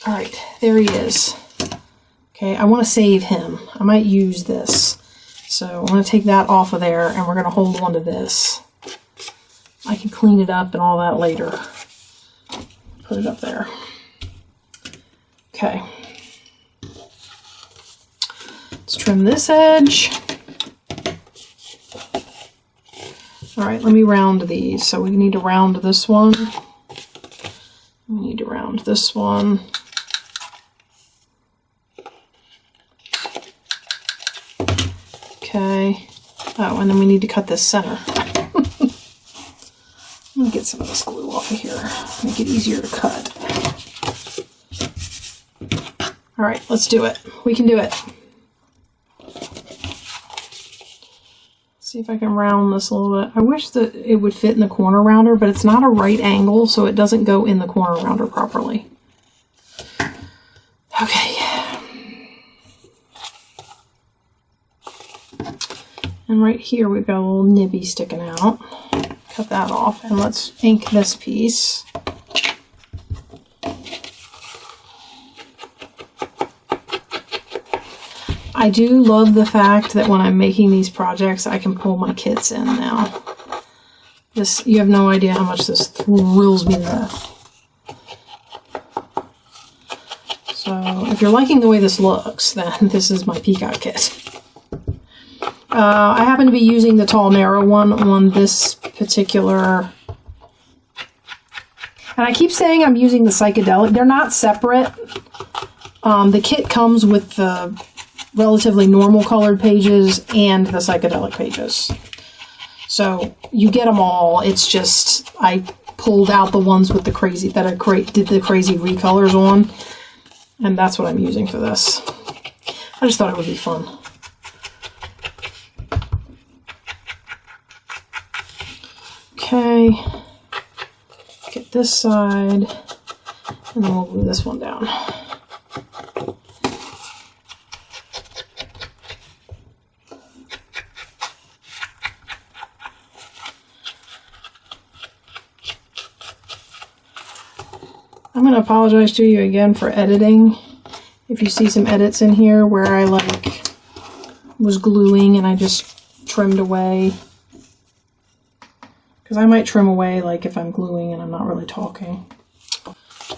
Alright, there he is. Okay, I want to save him. I might use this. So I'm going to take that off of there and we're going to hold on to this. I can clean it up and all that later. Put it up there. Okay. Let's trim this edge. All right, let me round these. So we need to round this one. We need to round this one. Okay. Oh, and then we need to cut this center. Let me get some of this glue off of here. Make it easier to cut. All right, let's do it. We can do it. See if I can round this a little bit. I wish that it would fit in the corner rounder, but it's not a right angle, so it doesn't go in the corner rounder properly. Okay. And right here we've got a little nibby sticking out. Cut that off, and let's ink this piece. I do love the fact that when I'm making these projects, I can pull my kits in now. This, you have no idea how much this thrills me to death. So if you're liking the way this looks, then this is my peacock kit. I happen to be using the tall narrow one on this particular, and I keep saying I'm using the psychedelic. They're not separate. The kit comes with the relatively normal colored pages and the psychedelic pages. So you get them all. It's just, I pulled out the ones with the crazy, that I did the crazy recolors on. And that's what I'm using for this. I just thought it would be fun. Okay, get this side, and then we'll glue this one down. I'm going to apologize to you again for editing. If you see some edits in here where I like was gluing and I just trimmed away. Because I might trim away like if I'm gluing and I'm not really talking.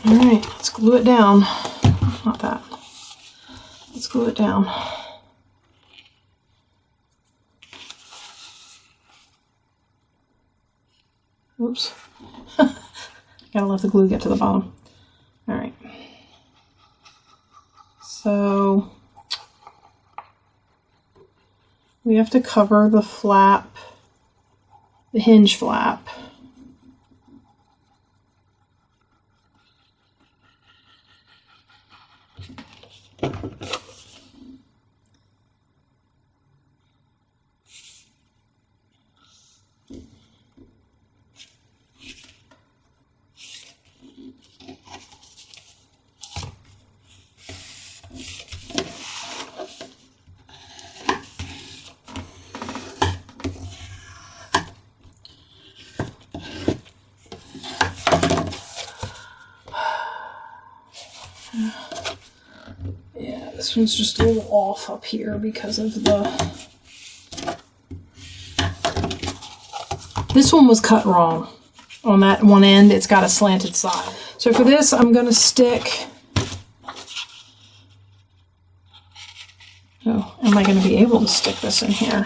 Alright, let's glue it down. Not that. Let's glue it down. Oops. Gotta let the glue get to the bottom. Alright. So we have to cover the flap, the hinge flap. Yeah, this one's just a little off up here because of the... This one was cut wrong. On that one end, it's got a slanted side. So for this, I'm going to stick... Oh, am I going to be able to stick this in here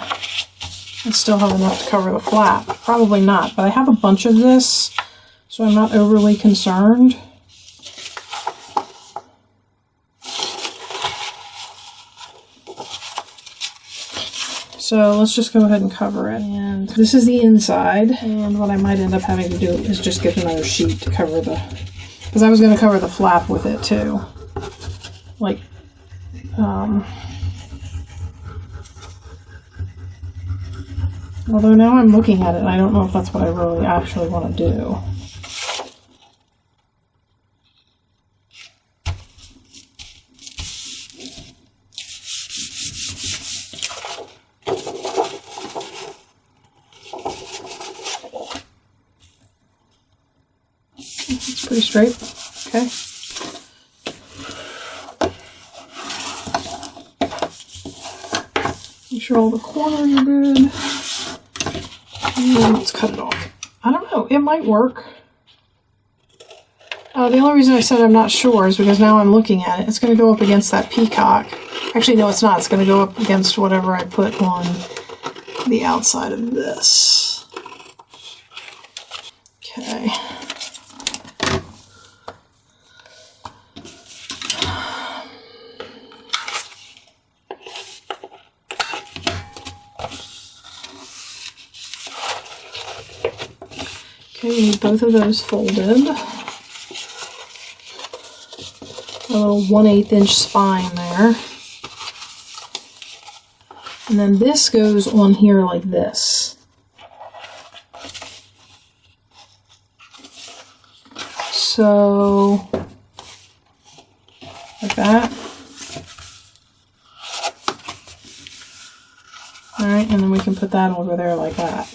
and still have enough to cover the flap? Probably not, but I have a bunch of this, so I'm not overly concerned. So let's just go ahead and cover it. And this is the inside. And what I might end up having to do is just get another sheet to cover the... Because I was going to cover the flap with it too. Like, although now I'm looking at it and I don't know if that's what I really actually want to do. It's pretty straight. Okay. Make sure all the corners are good. And then let's cut it off. I don't know. It might work. The only reason I said I'm not sure is because now I'm looking at it. It's going to go up against that peacock. Actually, no, it's not. It's going to go up against whatever I put on the outside of this. Okay. Okay, we need both of those folded. A little 1/8 inch spine there. And then this goes on here like this. So, like that. Alright, and then we can put that over there like that.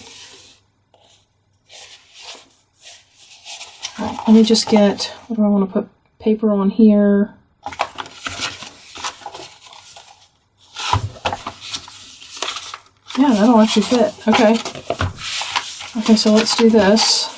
Alright, let me just get, what do I want to put? Paper on here. Yeah, that'll actually fit. Okay. Okay, so let's do this.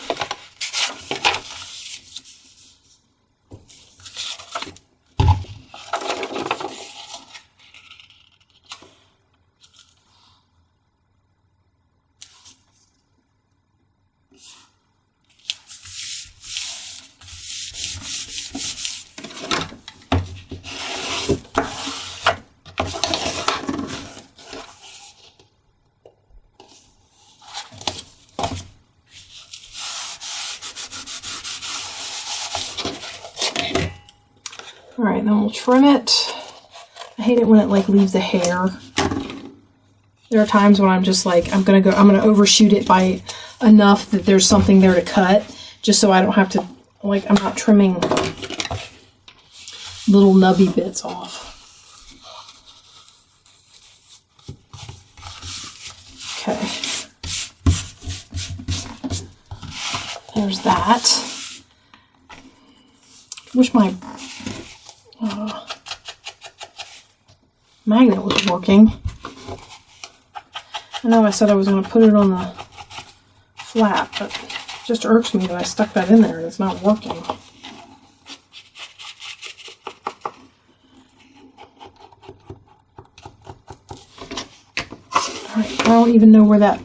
trim it. I hate it when it like leaves the hair. There are times when I'm just like, I'm gonna overshoot it by enough that there's something there to cut, just so I don't have to, like, I'm not trimming little nubby bits off. Okay. There's that. Wish my magnet was working. I know I said I was going to put it on the flap, but it just irks me that I stuck that in there and it's not working. Alright, I don't even know where that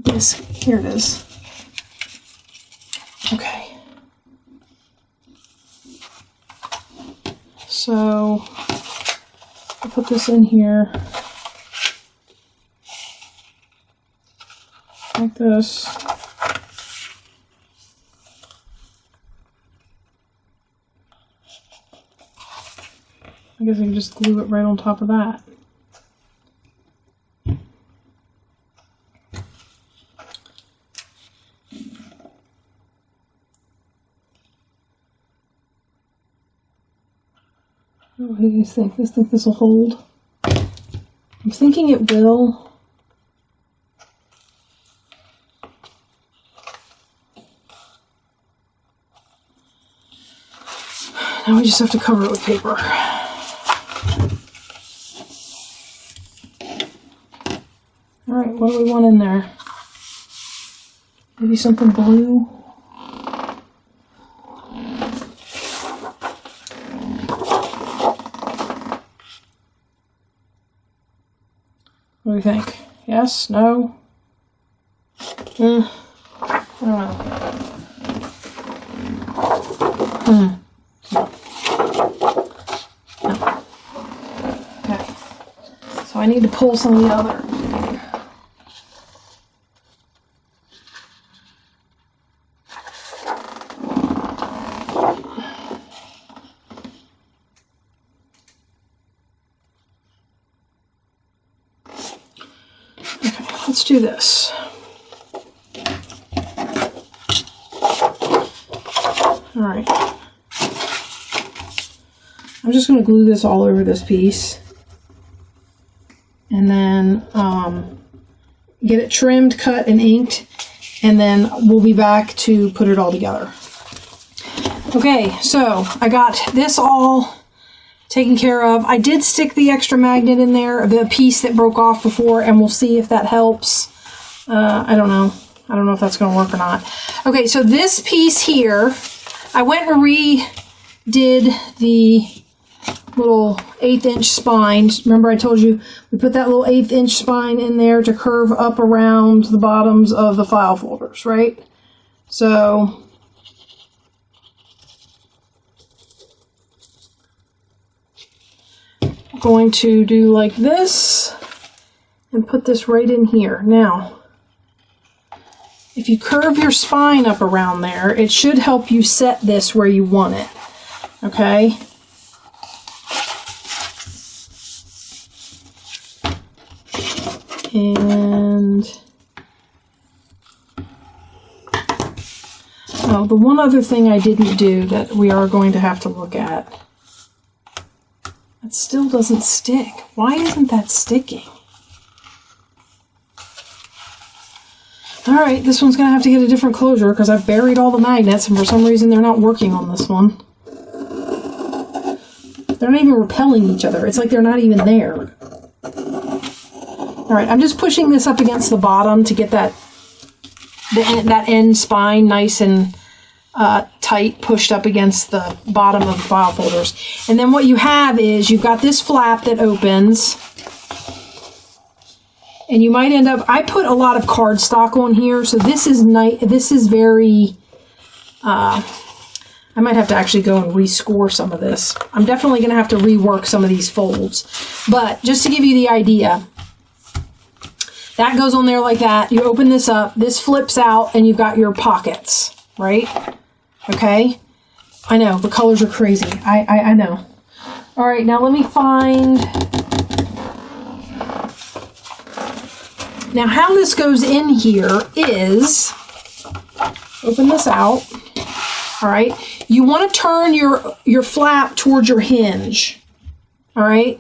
is. Here it is. Okay. So, I'll put this in here. Like this. I guess I can just glue it right on top of that. What do you guys think? Think this will hold? I'm thinking it will. Now we just have to cover it with paper. Alright, what do we want in there? Maybe something blue? What do you think? Yes? No? I don't know. No. Okay. So I need to pull some of the other. Okay, let's do this. All right. I'm just going to glue this all over this piece and then get it trimmed, cut, and inked, and then we'll be back to put it all together. Okay, so I got this all taken care of. I did stick the extra magnet in there, the piece that broke off before, and we'll see if that helps. I don't know. I don't know if that's going to work or not. Okay, so this piece here, I went and redid the little 1/8 inch spine. Remember I told you we put that little 1/8 inch spine in there to curve up around the bottoms of the file folders, right? So I'm going to do like this and put this right in here. Now, if you curve your spine up around there, it should help you set this where you want it, okay? And oh, the one other thing I didn't do that we are going to have to look at. It still doesn't stick. Why isn't that sticking? Alright, this one's going to have to get a different closure because I've buried all the magnets and for some reason they're not working on this one. They're not even repelling each other. It's like they're not even there. Alright, I'm just pushing this up against the bottom to get that end spine nice and tight, pushed up against the bottom of the file folders. And then what you have is you've got this flap that opens. And you might end up, I put a lot of cardstock on here, so this is nice. This is very, I might have to actually go and rescore some of this. I'm definitely going to have to rework some of these folds. But just to give you the idea, that goes on there like that. You open this up, this flips out, and you've got your pockets, right? Okay? I know, the colors are crazy. I know. All right, now let me find... Now how this goes in here is... Open this out. All right. You want to turn your flap towards your hinge. All right.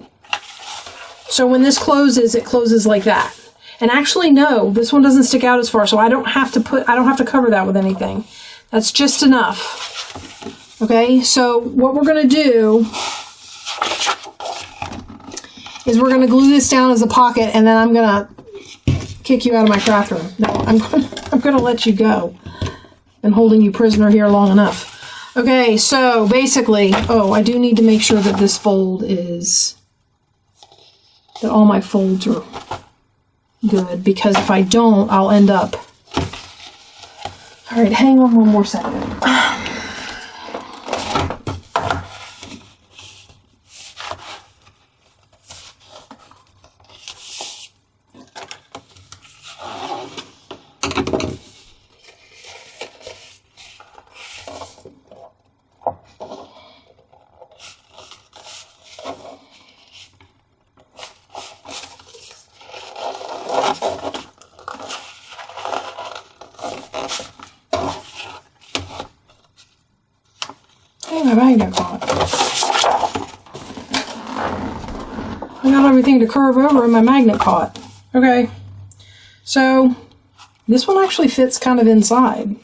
So when this closes, it closes like that. And actually, no, this one doesn't stick out as far, so I don't have to cover that with anything. That's just enough. Okay. So what we're going to do is we're going to glue this down as a pocket, and then I'm going to kick you out of my craft room. No, I'm going to let you go. Been holding you prisoner here long enough. Okay, so basically, oh, I do need to make sure that this fold is, that all my folds are good, because if I don't, I'll end up. All right, hang on one more second. My magnet caught. I got everything to curve over and my magnet caught. Okay, so this one actually fits kind of inside.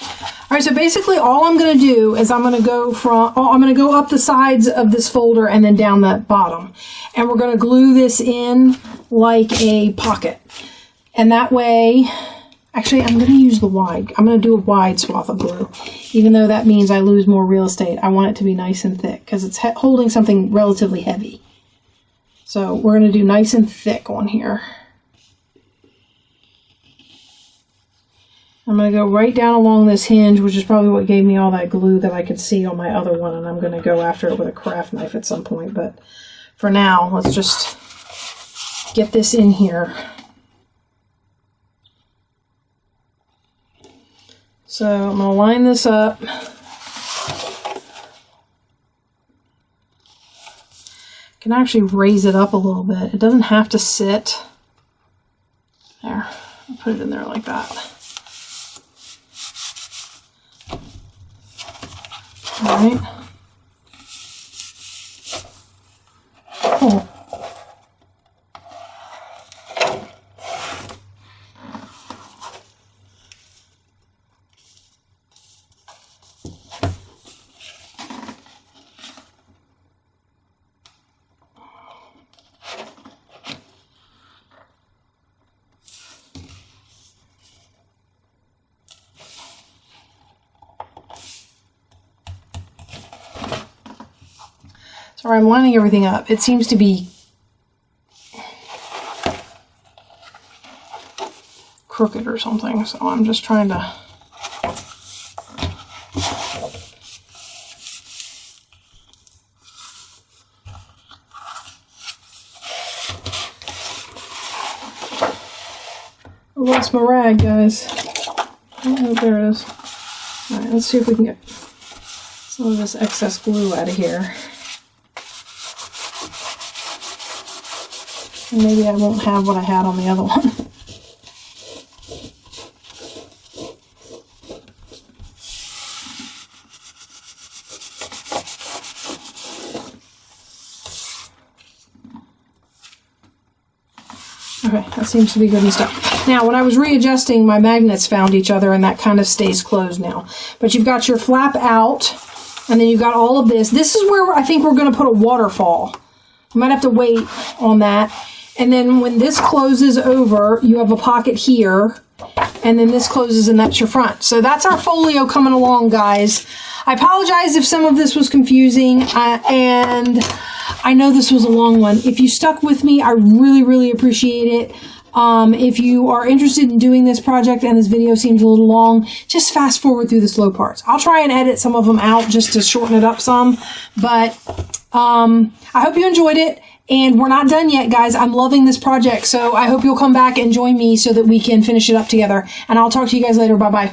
All right, so basically all I'm going to do is I'm going to go up the sides of this folder and then down the bottom. And we're going to glue this in like a pocket. And that way, actually, I'm going to use the wide. I'm going to do a wide swath of glue. Even though that means I lose more real estate, I want it to be nice and thick because it's holding something relatively heavy. So we're going to do nice and thick on here. I'm going to go right down along this hinge, which is probably what gave me all that glue that I could see on my other one. And I'm going to go after it with a craft knife at some point. But for now, let's just get this in here. So I'm going to line this up. I can actually raise it up a little bit. It doesn't have to sit. There, I'll put it in there like that. All right. Cool. Sorry, I'm lining everything up. It seems to be crooked or something, so I'm just trying to... I lost my rag, guys. Oh, there it is. Alright, let's see if we can get some of this excess glue out of here. And maybe I won't have what I had on the other one. Okay, that seems to be good and stuff. Now, when I was readjusting, my magnets found each other, and that kind of stays closed now. But you've got your flap out, and then you've got all of this. This is where I think we're going to put a waterfall. You might have to wait on that. And then when this closes over, you have a pocket here, and then this closes and that's your front. So that's our folio coming along, guys. I apologize if some of this was confusing, and I know this was a long one. If you stuck with me, I really, really appreciate it. If you are interested in doing this project and this video seems a little long, just fast forward through the slow parts. I'll try and edit some of them out just to shorten it up some, but I hope you enjoyed it. And we're not done yet, guys. I'm loving this project, so I hope you'll come back and join me so that we can finish it up together. And I'll talk to you guys later. Bye-bye.